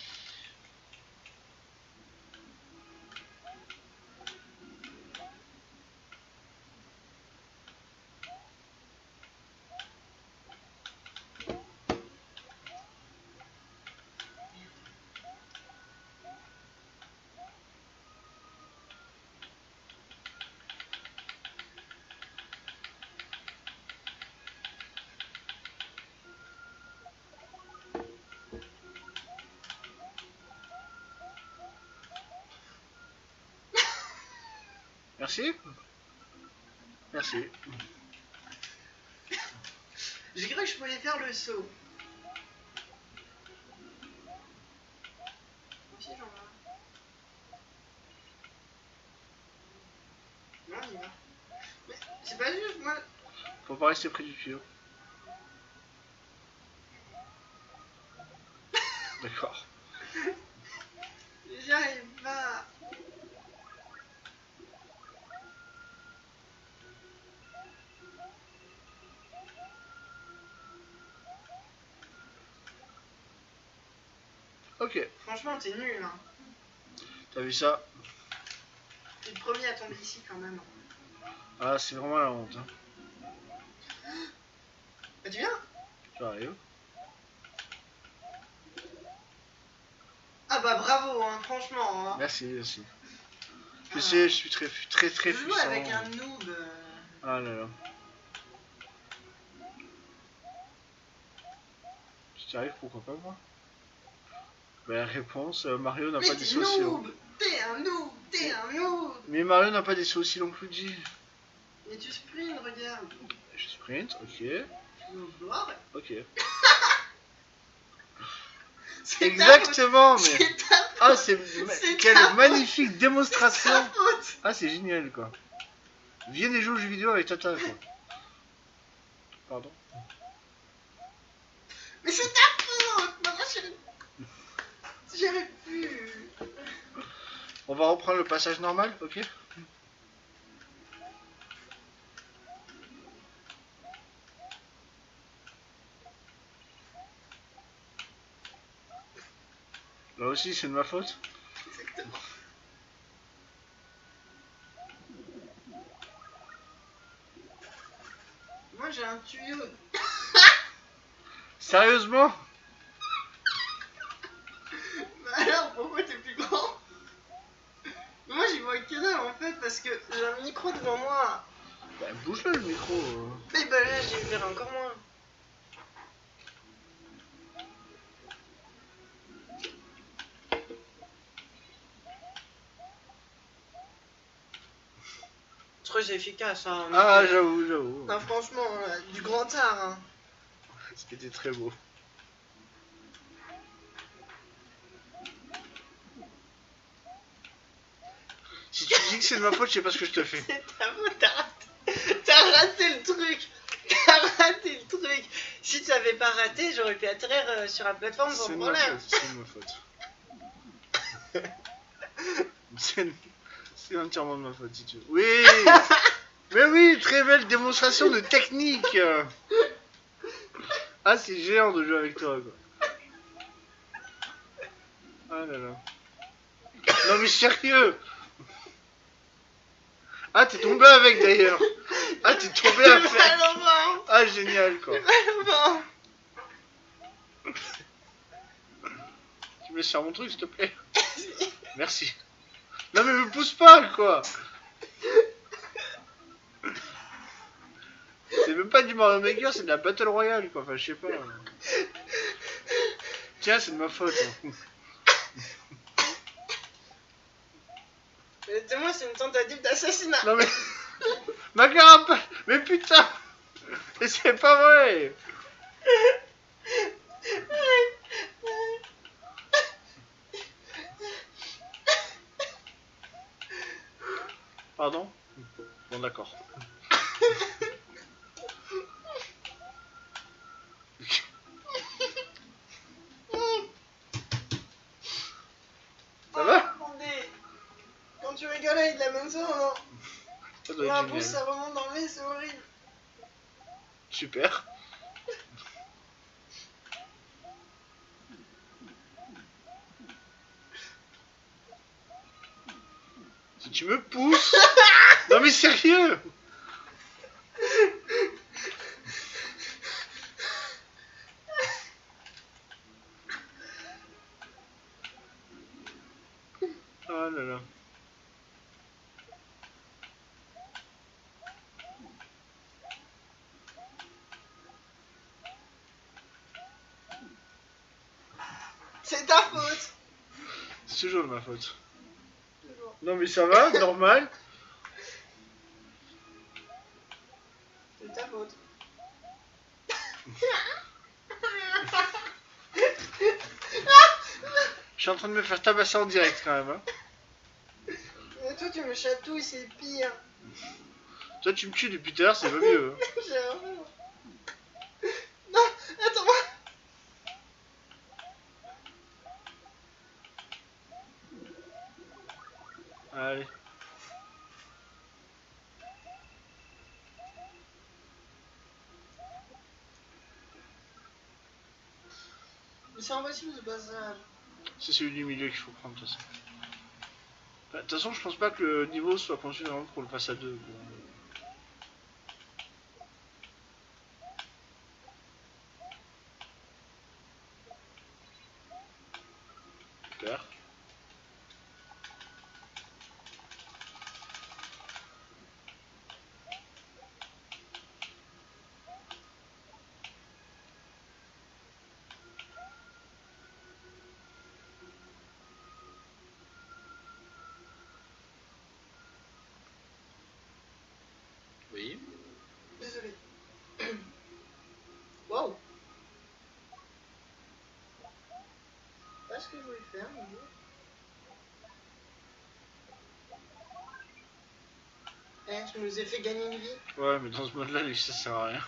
Merci. Merci. J'ai cru que je pouvais faire le saut. Aussi, j'en ai. Non, on y va. Mais c'est pas juste, moi. Faut pas rester près du tuyau. D'accord. J'y arrive pas. Ok. Franchement, t'es nul, hein. T'as vu ça? T'es le premier à tomber ici quand même. Ah, c'est vraiment la honte. Hein. Bah, tu viens? J'arrive. Ah bah bravo, hein, franchement. Hein. Merci, merci. Je sais, je suis très Je joue puissant. avec un noob. Ah là là. Si tu arrives, pourquoi pas moi? Bah, la réponse, Mario n'a pas des sauts aussi longs. T'es un noob, t'es un noob. Mais Mario n'a pas des sauts aussi longs que Luigi. Mais tu sprints, regarde. Je sprint, ok. Je vois, ouais. Ok. C'est Exactement, ta faute. mais. C'est ta faute. Ah, C'est quelle ta magnifique faute. démonstration. C'est ta faute. Ah, c'est génial quoi. Viens et joue aux jeux vidéo avec Tata quoi. Pardon. Mais c'est ta faute. Maman, j'y arrive plus. On va reprendre le passage normal, ok? Là aussi, c'est de ma faute. Exactement. Moi, j'ai un tuyau. Sérieusement? Bah alors, pourquoi t'es plus grand? Moi, j'y vois que dalle en fait parce que j'ai un micro devant moi. Bah, bouge-le le micro. Mais bah là, j'y verrai encore moins. Très efficace, hein. Ah, j'avoue. Non, franchement, du grand art, hein. C'était très beau. Si tu dis que c'est de ma faute, je sais pas ce que je te fais. C'est ta faute, t'as raté le truc. T'as raté le truc. Si tu avais pas raté, j'aurais pu atterrir sur la plateforme sans C'est de ma problème. faute, c'est de ma faute. C'est entièrement de ma faute si tu veux. Oui. Mais oui, très belle démonstration de technique. Ah, c'est géant de jouer avec toi, quoi. Ah là là. Non mais sérieux. Ah, t'es tombé avec d'ailleurs. Ah, t'es tombé avec. Ah, génial, quoi. Tu me laisses faire mon truc, s'il te plaît. Merci. Non mais me pousse pas, quoi. C'est même pas du Mario Maker, c'est de la Battle Royale, quoi. Enfin, je sais pas. Tiens, c'est de ma faute. Hein. Mais moi, c'est une tentative d'assassinat. Non mais... Ma carapace. Mais putain. Mais c'est pas vrai. Pardon? Bon, d'accord. Ça va? Attendez. Quand tu rigoles avec de la même chose, non? Ça doit La être bouche, génial. ça remonte dans le nez, c'est horrible. Super. Si tu me pousses... Non mais sérieux. Oh là là. C'est ta faute. C'est toujours de ma faute. Toujours. Non mais ça va, normal. C'est ta faute. Je suis en train de me faire tabasser en direct quand même. Hein. Mais toi, tu me chatouilles, c'est pire. Toi tu me tues depuis tout à l'heure, c'est pas mieux. Hein. J'ai horreur. Non, attends-moi. Allez. Mais c'est impossible ce passage. C'est celui du milieu qu'il faut prendre de toute façon. Enfin, de toute façon, je pense pas que le niveau soit conçu vraiment pour le pass à 2. Super. Oui. Désolé. Wow. Pas ce que je voulais faire, mais bon. Eh, je nous ai fait gagner une vie. Ouais, mais dans ce mode-là, ça sert à rien.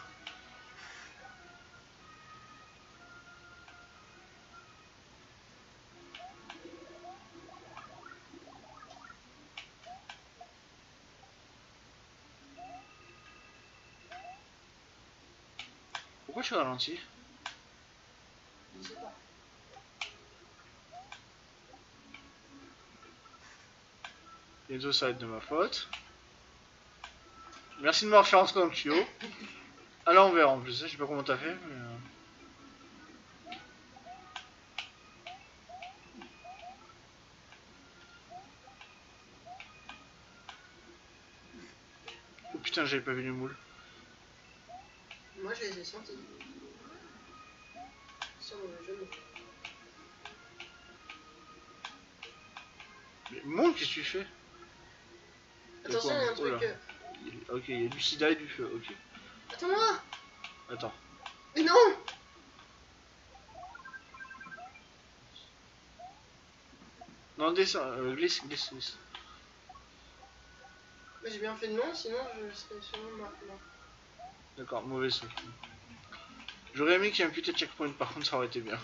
Pourquoi tu ralentis? Je sais pas. Bientôt, ça va être de ma faute. Merci de m'avoir fait rentrer dans le tuyau. Ah là, on verra en plus. Je sais pas comment t'as fait, mais... Oh putain, j'avais pas vu les moules. Moi, je les ai sentis. Sur le genou. Mais moule, qu'est-ce que tu fais? Attention, il y a un truc. Ok, il y a du sida et du feu, ok. Attends-moi. Attends. Mais non! Non, descends, glisse, glisse, glisse. Mais j'ai bien fait de non, sinon je serais sûrement mort. D'accord, mauvais son. J'aurais aimé qu'il y ait un putain de checkpoint, par contre ça aurait été bien.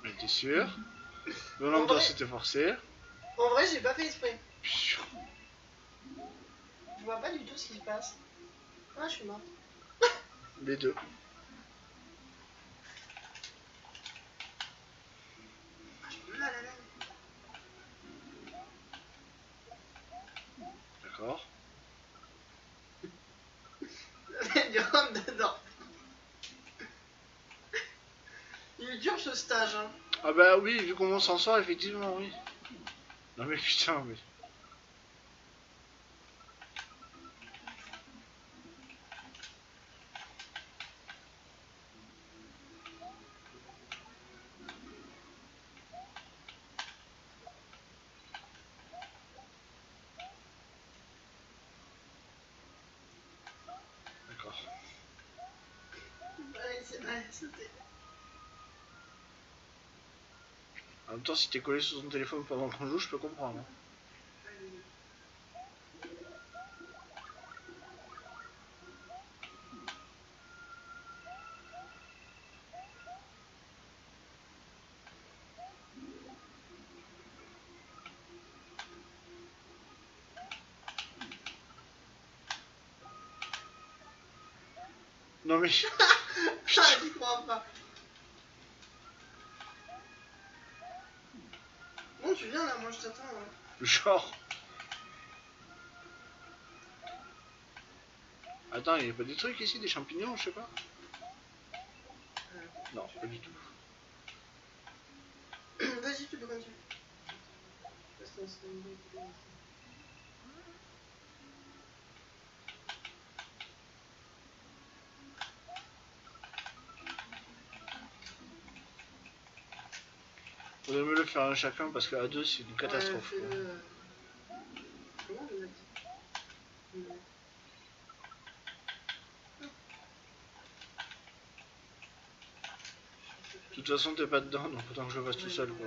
Mais t'es sûr? Le nombre vrai... c'était forcé. En vrai, j'ai pas fait exprès. Pfiou. Je vois pas du tout ce qui se passe. Ah, je suis morte. Les deux. J'ai mal à la D'accord. Il y a du rhum dedans. Il est dur ce stage, hein. Ah bah oui, vu comment on s'en sort, effectivement, oui. Non mais putain, mais... D'accord. Allez, sauter. En même temps, si t'es collé sur ton téléphone pendant qu'on joue, je peux comprendre. Hein. Non mais... Ah, j'y crois pas. Bon, tu viens là, moi je t'attends. Hein. Genre... Attends, il n'y a pas des trucs ici, des champignons, je sais pas. Non, pas du tout. Vas-y, tu peux continuer. Faudrait me le faire un chacun parce qu'à deux, c'est une catastrophe. Ouais, Quoi. comment je l'ai dit? De toute façon, t'es pas dedans, donc autant que je le fasse tout seul, quoi.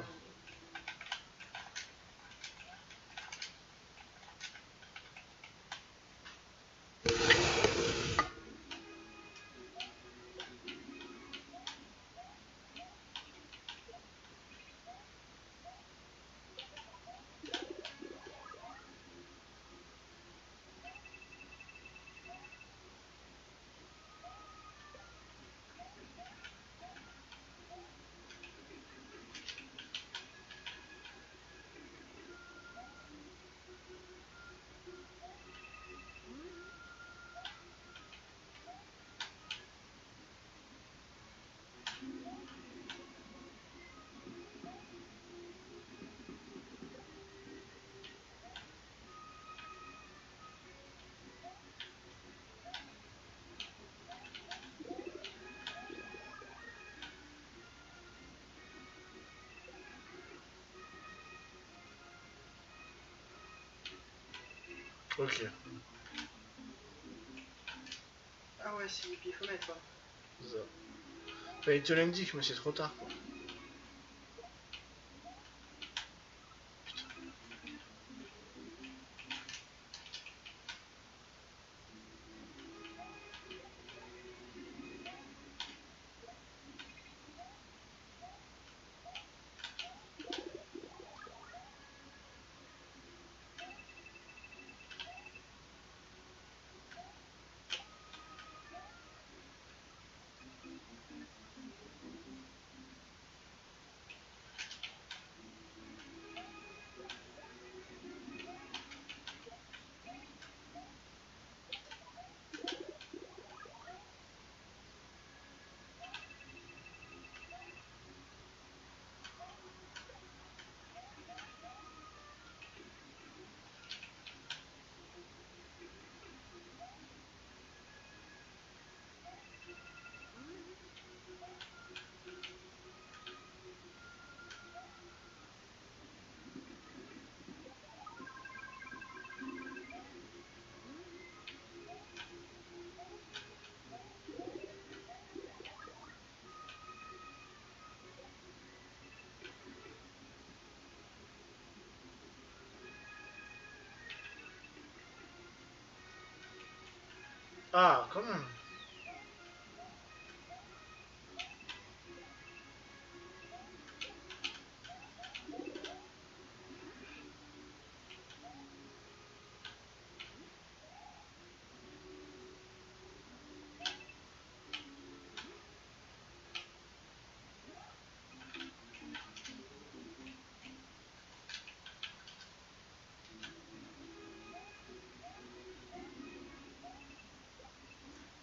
Ok. Ah ouais, c'est puis il faut mettre quoi. Ça. Enfin, il te l'indique, mais c'est trop tard, quoi. Ah, quand même.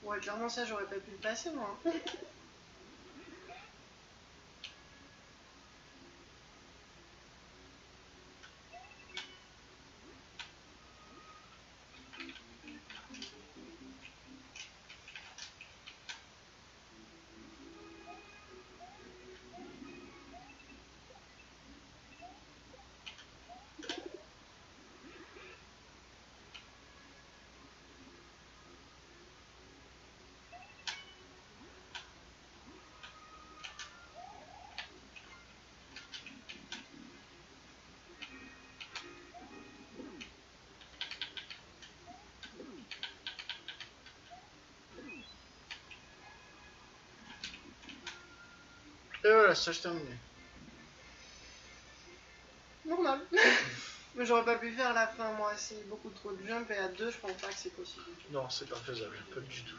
Ouais, clairement, ça, j'aurais pas pu le passer, moi. Et voilà, stage terminé. Normal. Mais j'aurais pas pu faire la fin, moi. C'est beaucoup trop de jump et à 2, je pense pas que c'est possible. Non, c'est pas faisable, pas du tout.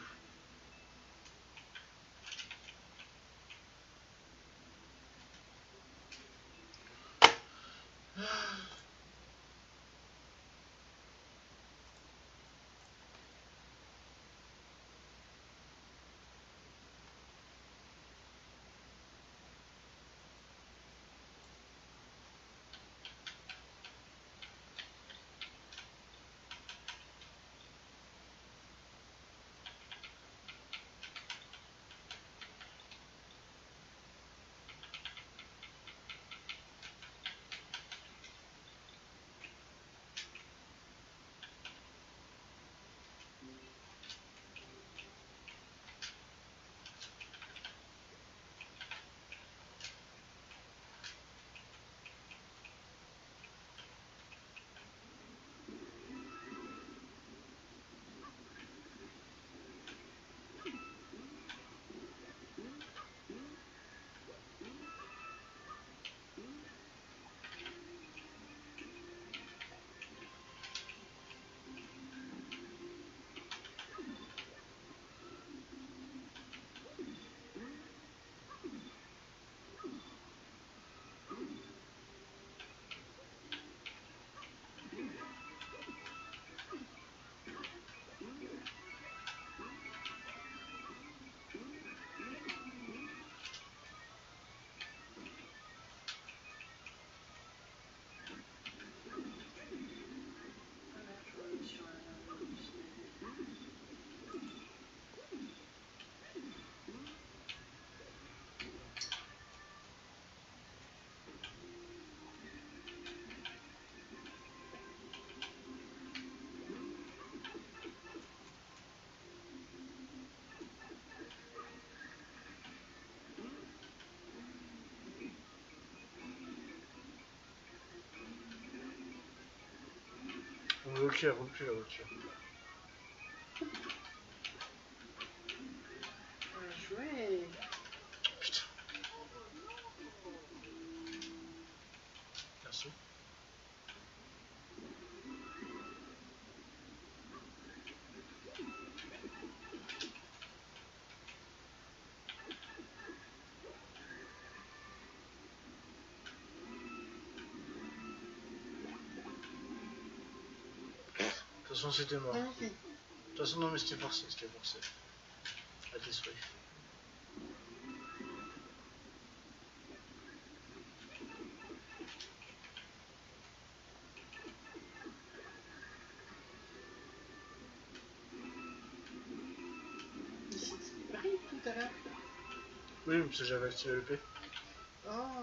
Ok, recule la voiture. Bien joué. Putain. Merci. De toute façon, c'était mort. Magnifique. De toute façon, non, mais c'était forcé, c'était forcé. À tes souhaits. Ici, il brille tout à l'heure. Oui, parce que j'avais activé le P. Oh.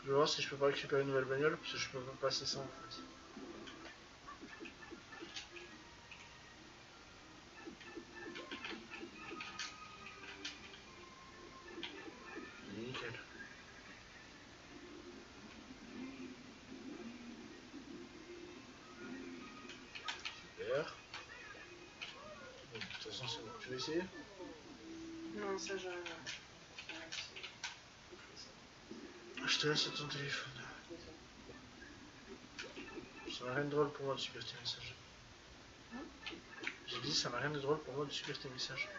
Je vais voir si je peux pas récupérer une nouvelle bagnole, parce que je peux pas passer ça en fait. Nickel. Super. Bon, de toute façon, c'est bon. Tu veux essayer? Non, ça je... Je te laisse ton téléphone. Ça n'a rien de drôle pour moi de subir tes messages. J'ai dit ça n'a rien de drôle pour moi de subir tes messages.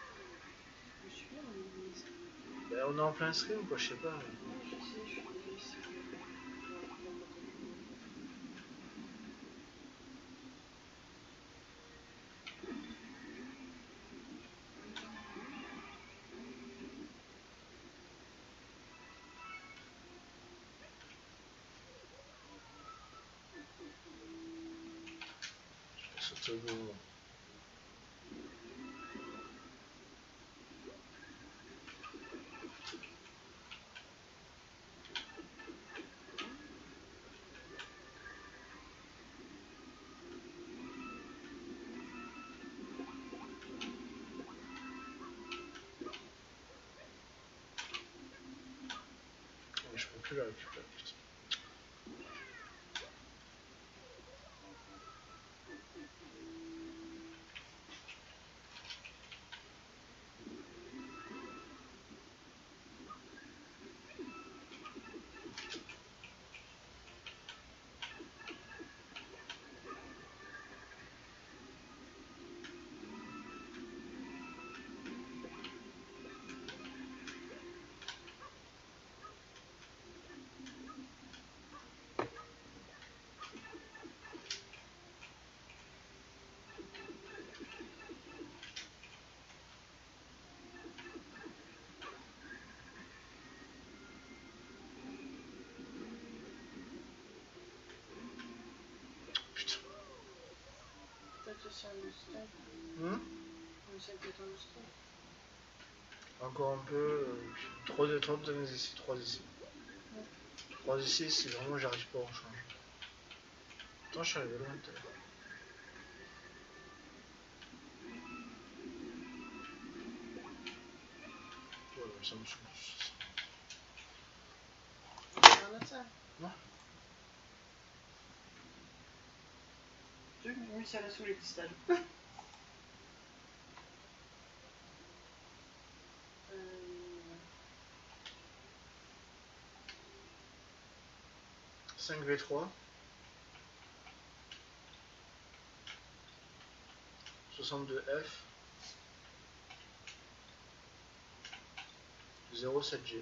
Ben, on est en plein stream quoi, je sais pas. Je sais, je suis déjà ici. Je vais sauter au bon moment. Mais je peux plus la récupérer. Putain. Peut-être aussi un boosted. On sait peut-être un boosted. Encore un peu. 3 de ici, 3 ici. 3 ici, si vraiment j'arrive pas, on change. Attends, je suis arrivé loin tout à l'heure. Ouais, ça me saoule. C'est un autre ça. Non. Oui, ça l'a saoulé, petit stage. 5v3. 62F. 07G.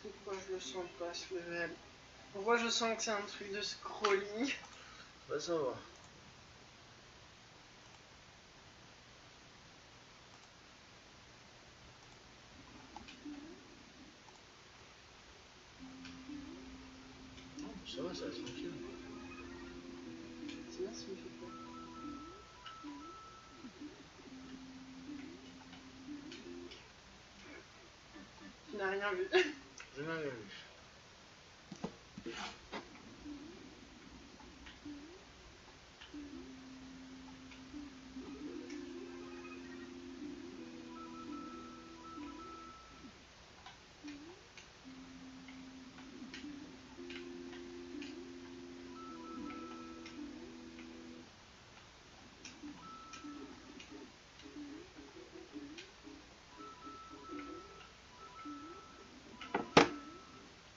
Pourquoi je le sens pas ce level? Pourquoi je sens que c'est un truc de scrolling? Bah ça va. Non, ça va, ça va tranquille. C'est bien, ça me fait peur. Tu n'as rien vu. Je n'ai rien vu.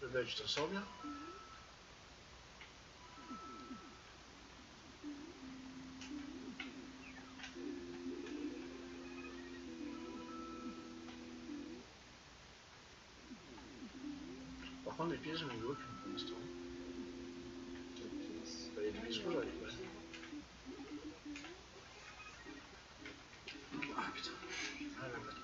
Le mec, tu t'en sors bien. Par contre, les pièces, je n'en ai aucune pour l'instant. Bah, il y a des pièces rouges avec, ouais. Ah putain. Ah la merde.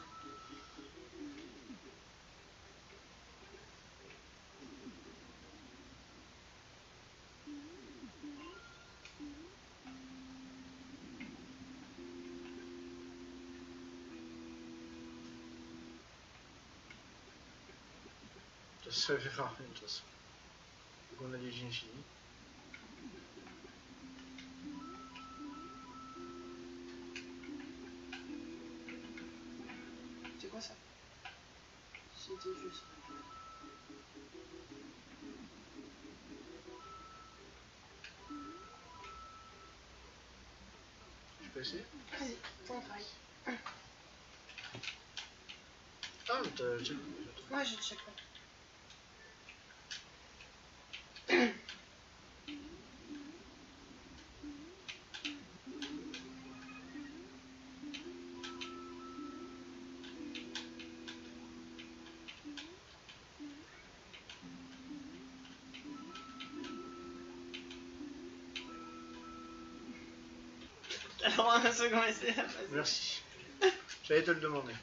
Ça fait rien de toute façon. Donc on a des vies infinies. C'est quoi ça? C'était juste. Je peux essayer? Vas-y, ton travail. Ah, mais t'as check. Ouais, j'ai check. Alors, un second essai. Merci. J'allais te le demander.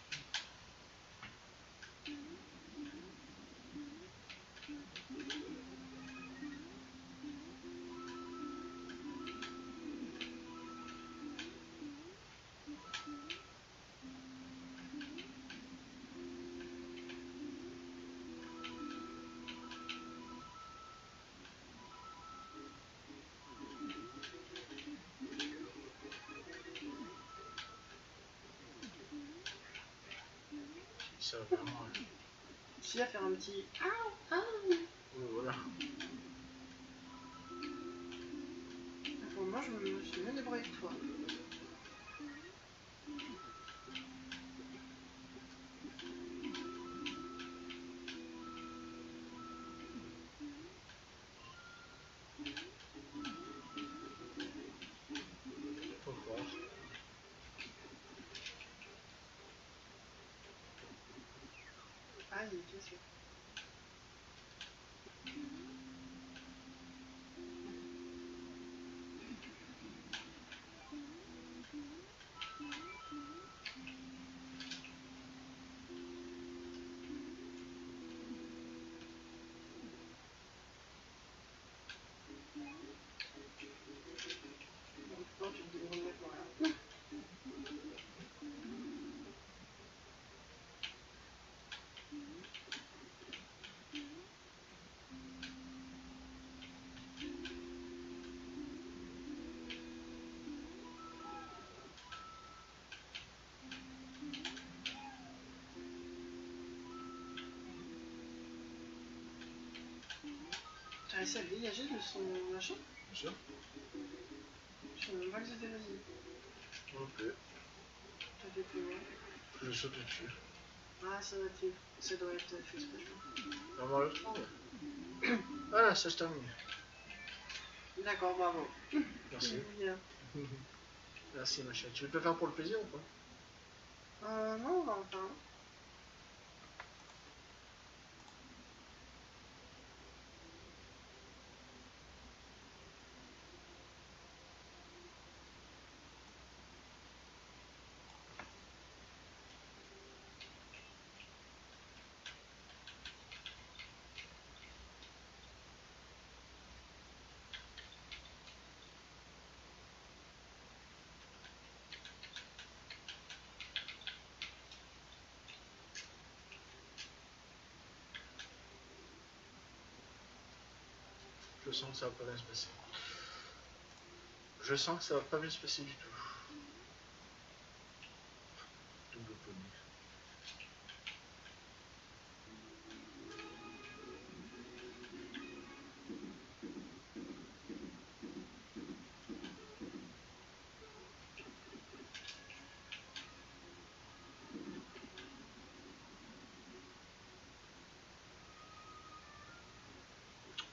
Ça va vraiment. Tu vas faire un petit. Voilà. Pour moi, je me suis mieux débrouillée que toi. Faut croire. Ah, il est cassé. Non, tu te débrouilles avec moi là. T'as réussi à le dégager de son machin? Bien sûr. Je sais même pas que c'était possible. Non plus. T'as fait plus loin. Je saute dessus. Ah, ça doit être fait exprès, je pense. Vraiment le temps. Voilà, ça je termine. D'accord, bravo. Merci. Bien. Merci ma chérie. Tu veux te le faire pour le plaisir ou pas? Non, on va en faire un. Je sens que ça va pas bien se passer. Je sens que ça va pas bien se passer du tout. Double poney.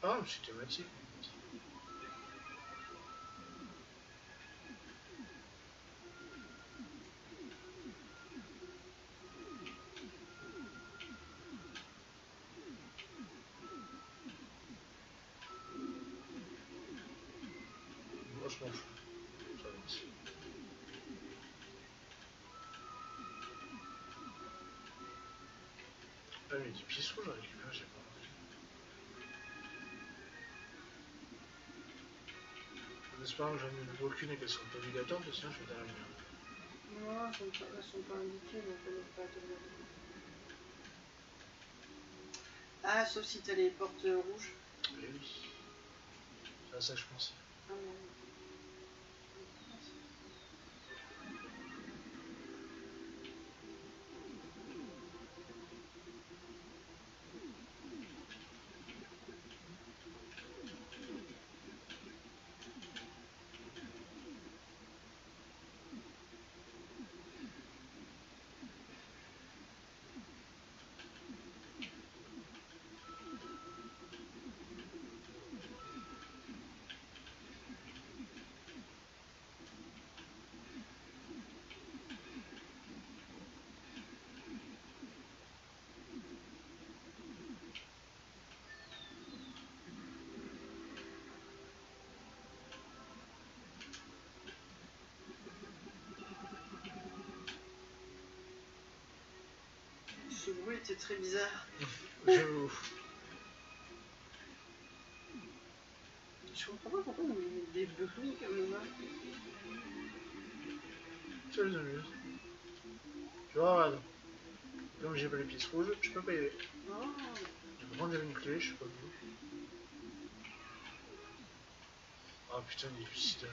Ah, c'est thématique. Moi je m'en fous. Ça avance. Ah mais des pièces rouges à récupérer, j'ai pas remarqué. En espérant que j'en ai aucune et qu'elles sont pas obligatoires, parce que sinon je vais derrière la Non, elles sont pas indiquées, donc elles ne peuvent pas être ouvertes. Ah, sauf si t'as les portes rouges. Eh oui. C'est à ça que je pensais. Ah, non. Ce bruit était très bizarre. Je comprends pas pourquoi on met des bruits comme ça. Ça les amuse. Tu vois, regarde. Comme j'ai pas les pièces rouges, je peux pas y aller. Oh. Je vais prendre une clé, je sais pas où. Ah putain, il y a du sida.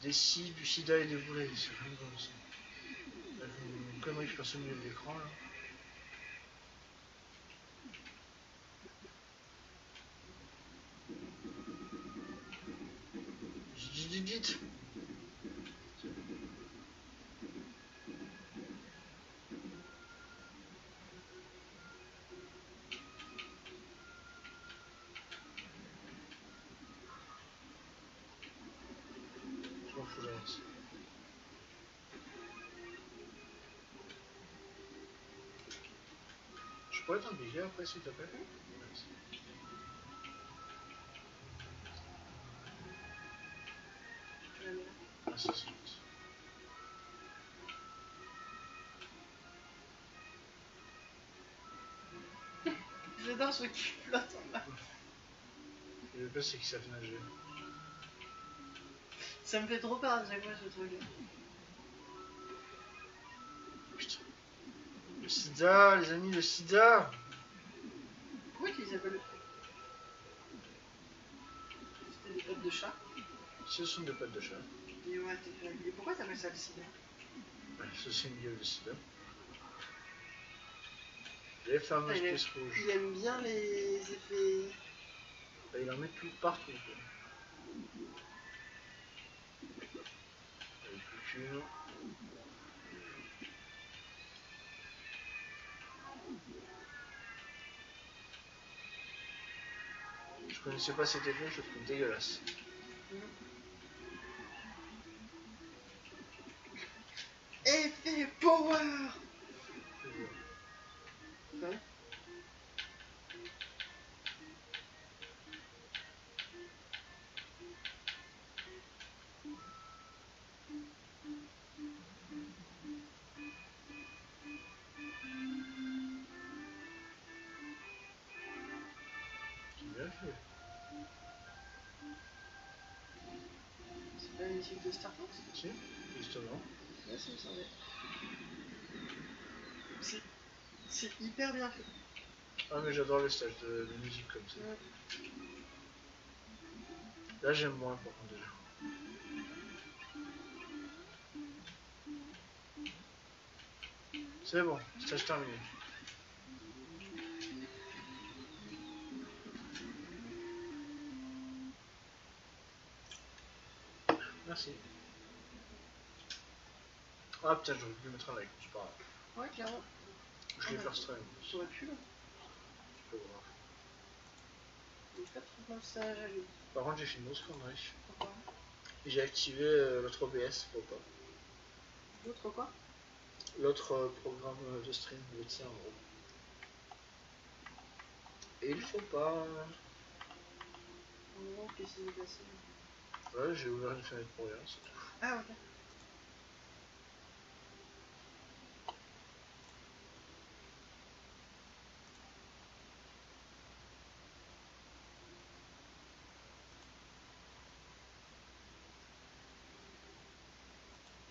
Des scies, du sida et des boulets, c'est vraiment comme ça. Une connerie que je passe au milieu de l'écran là. Vite. Je m'en fous, j'avance. Je pourrais t'embêter après s'il te plaît. Merci. Ah si, c'est gentil. J'adore ceux qui flottent en bas. Et le pire c'est qu'ils savent nager. Ça me fait trop peur à chaque fois ce truc. Putain. Le sida, les amis, le sida. Pourquoi tu les appelles? C'était des pattes de chat. Ce sont des pattes de chat. Et ouais, et pourquoi t'appelles ça le sida? Ceci est une gueule de sida. Les fameuses pièces rouges. Il aime bien les effets. Bah, il en met tout partout. Quoi. Il n'y a plus qu'une. Je connaissais pas cette technique, je la trouve dégueulasse. Effet power! Ouais. C'est bien fait. C'est pas une musique de Star Fox? Si, justement. Ouais, ça me semblait. C'est hyper bien fait. Ah mais j'adore les stages de musique comme ça. Ouais. Là j'aime moins par contre déjà. C'est bon, stage terminé. Merci. Ah putain, j'aurais pu mettre un like, c'est pas grave. Ouais, clairement. Je l'ai first try. J'aurais pu là. C'est pas grave. Donc pas trop comme ça, j'allais. Par contre j'ai fait une grosse connerie. Pourquoi? J'ai activé l'autre OBS, faut pas. L'autre quoi? L'autre programme de stream, le tien en gros. Et il faut pas. En gros, qu'est-ce qui s'est passé? Ouais, j'ai ouvert une fenêtre pour rien, c'est tout. Ah, ok.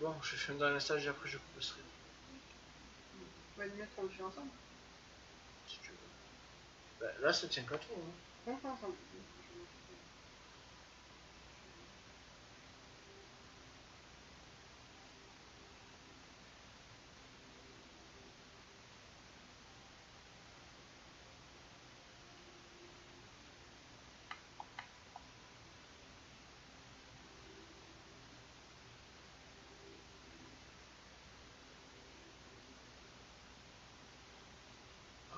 Bon, je fais un dernier stage et après je coupe le stream. On va le mettre, on le fait ensemble. Si tu veux. Bah, là, ça tient qu'à toi. Hein.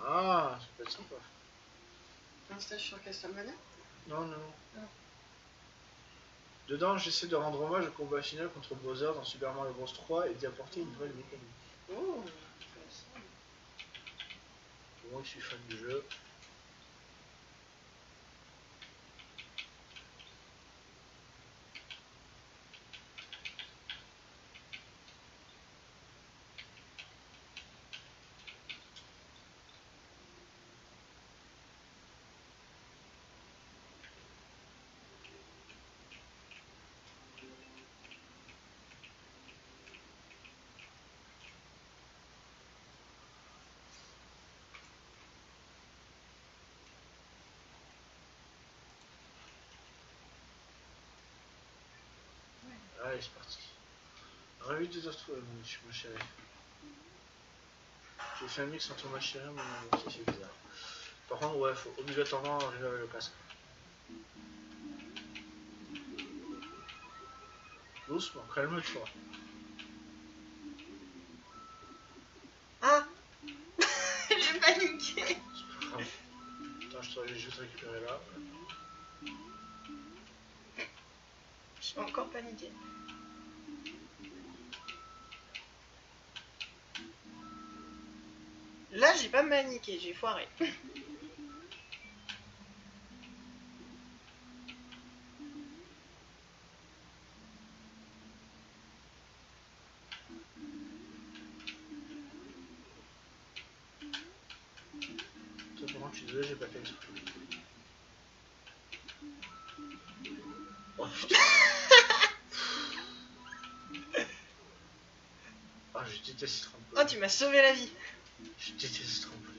Ah, ça peut être sympa. Un stage sur Castlevania? Non, non. Ah. Dedans, j'essaie de rendre hommage au combat final contre Bowser dans Super Mario Bros 3 et d'y apporter une nouvelle mécanique. Oh, intéressant. Moi qui suis fan du jeu. Allez, c'est parti. Ravi de te retrouver, ma chérie. J'ai fait un mix entre ma chérie et mon amour, ça c'est bizarre. Par contre, ouais, faut obligatoirement arriver avec le casque. Doucement, calme-toi. Ah. J'ai paniqué. C'est pas grave. Attends, je dois juste récupérer là. J'ai encore paniqué. Là, j'ai pas paniqué, j'ai foiré. Toi, par contre, je suis désolé, j'ai pas fait exprès. Oh putain. Ah, je déteste ce trampoline. Oh, tu m'as sauvé la vie. Je déteste ce trampoline.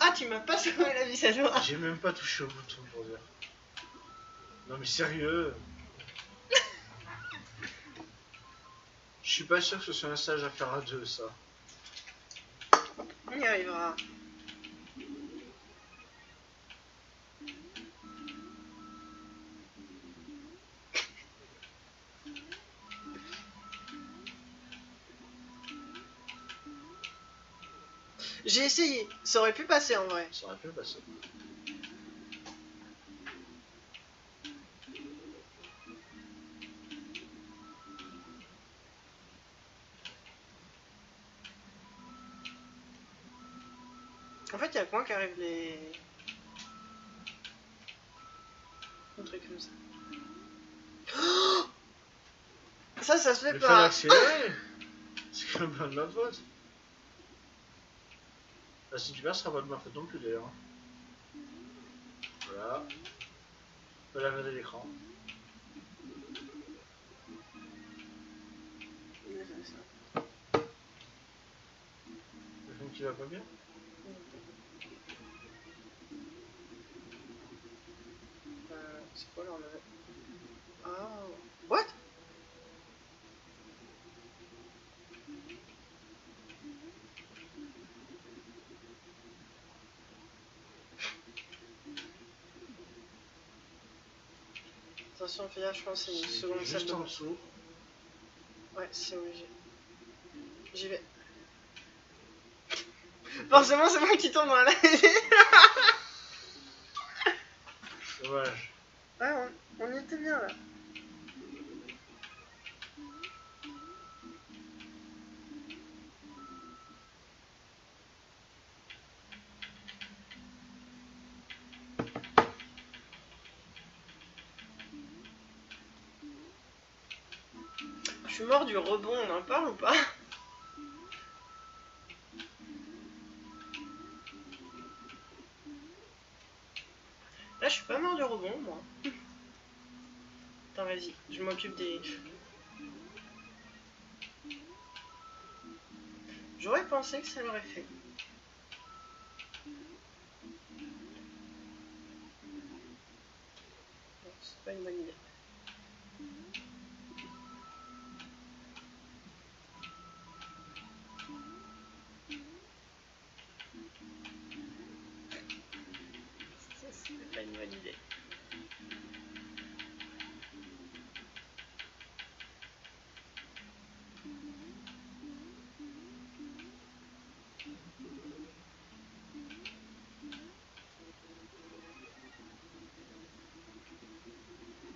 Ah, tu m'as pas sauvé la vie cette fois. J'ai même pas touché au bouton pour dire. Non mais sérieux. Je suis pas sûr que ce soit un stage à faire à deux, ça. On y arrivera. J'ai essayé, ça aurait pu passer en vrai. Ça aurait pu passer. En fait, il y a quoi qui arrive les... Un truc comme ça. Ça se fait Mais pas. fallait accélérer. C'est quand même pas de ma faute. Là, si tu perds, ce sera pas de ma faute non plus d'ailleurs. Voilà. Je peux la mettre à l'écran. Le film qui va pas bien. C'est quoi leur level? Ah. What? Attention, fais gaffe, je pense que c'est une seconde salle Juste de en bain. dessous. Ouais, c'est obligé. J'y vais. Forcément, c'est moi qui tombe dans la... Dommage. Ouais, on y était bien là. Je suis mort du rebond, on en parle ou pas? Là, je suis pas mort du rebond, moi. Attends, vas-y, je m'occupe des... J'aurais pensé que ça l'aurait fait. Non, c'est pas une bonne idée. Ça, c'est pas une bonne idée.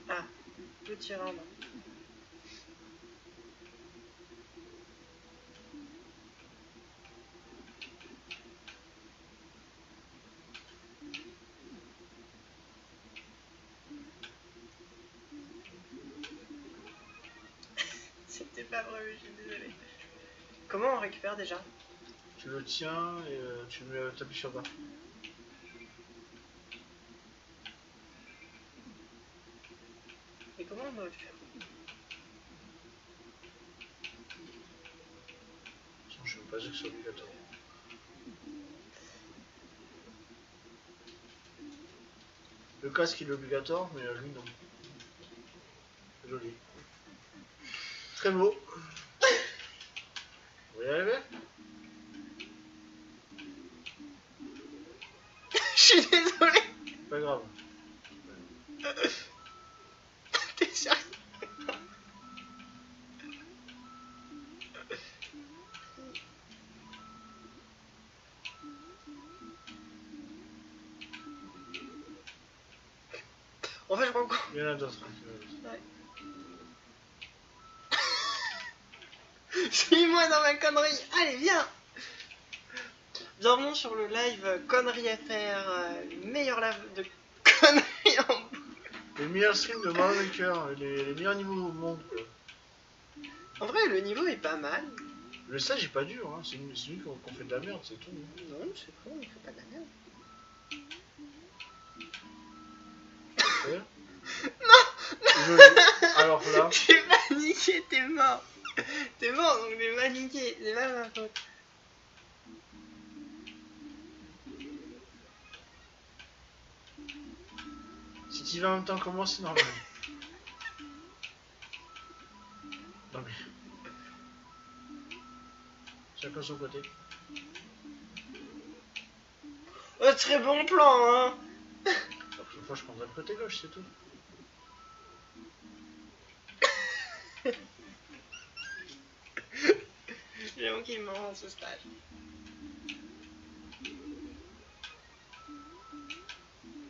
Ah, petit round. C'était pas prévu, je suis désolée. Comment on récupère déjà? Tu le tiens et tu t'appuies sur bas. Et comment on doit le faire? Je suis pas sûr que c'est obligatoire. Le casque il est obligatoire, mais lui non. Joli. Très beau. Vous y arrivez? Je suis désolée. Pas grave. T'es sérieux? En fait, je rends compte. Il y en a d'autres. Ouais. Suis-moi dans ma connerie. Allez, viens. Bienvenue sur le live Conneries FR, le meilleur live de conneries en boucle. Les meilleurs streams de Mario Maker, les meilleurs niveaux au monde. Quoi. En vrai, le niveau est pas mal. Le stage est pas dur, hein. C'est lui qu'on fait de la merde, c'est tout. Non, c'est faux, on fait pas de la merde. Ouais. Non. Alors là. J'ai paniqué, t'es mort. T'es mort, donc j'ai paniqué. C'est pas ma faute. Si tu vas en même temps que moi, c'est normal. Non mais. Chacun son côté. Très bon plan, hein. La prochaine fois, je prendrai le côté gauche, c'est tout. J'ai honte qu'il me rend ce stage.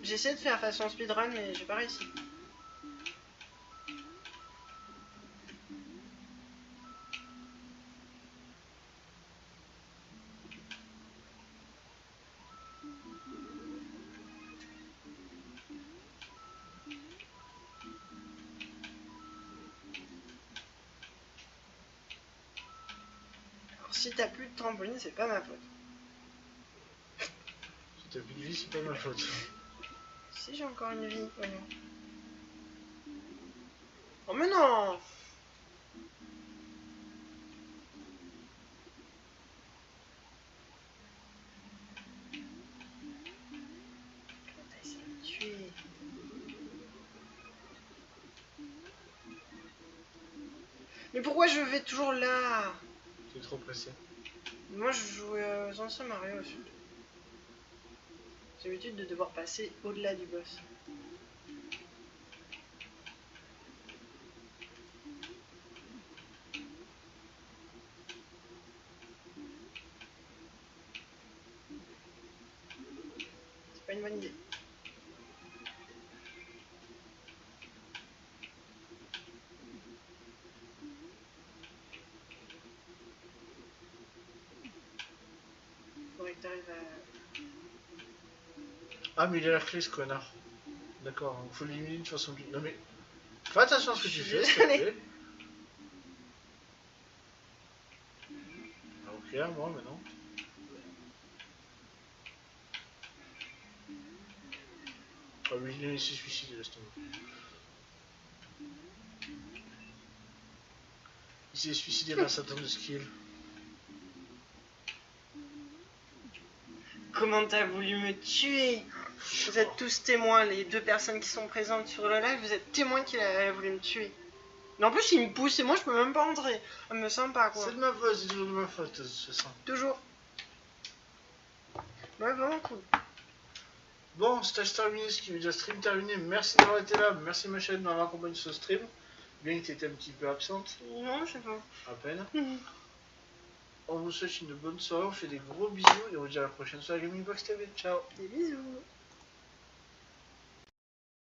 J'ai essayé de faire façon speedrun, mais j'ai pas réussi. Alors, si t'as plus de trampoline, c'est pas ma faute. Si t'as plus de vie, c'est pas ma faute. Si j'ai encore une vie, voyons. Oh mais non! T'as essayé de me tuer. Mais pourquoi je vais toujours là? T'es trop pressé. Moi je joue aux anciens Mario surtout. J'ai l'habitude de devoir passer au-delà du boss. C'est pas une bonne idée. Faudrait que t'arrives à... Ah, mais il a la clé, ce connard. D'accord, donc faut l'éliminer de façon plus. Non mais. Fais attention à ce que tu fais, s'il te plaît. Ah, ok, moi maintenant. Ah, mais il s'est suicidé, laisse tomber. Il s'est suicidé grâce à tant de skill. Comment t'as voulu me tuer? Vous êtes tous témoins, les 2 personnes qui sont présentes sur le live, vous êtes témoins qu'il a voulu me tuer. Mais en plus, il me pousse et moi, je peux même pas entrer. Ça me sent pas, quoi. C'est de ma faute, c'est toujours de ma faute, de toute façon. Toujours. Ouais, vraiment cool. Bon, stage terminé, ce qui veut dire stream terminé. Merci d'avoir été là, merci ma chaîne de m'avoir accompagné sur ce stream. Bien que tu étais un petit peu absente, Non, je sais pas. à peine. On vous souhaite une bonne soirée, on fait des gros bisous et on vous dit à la prochaine soirée Gaming Box TV. Ciao. Des bisous.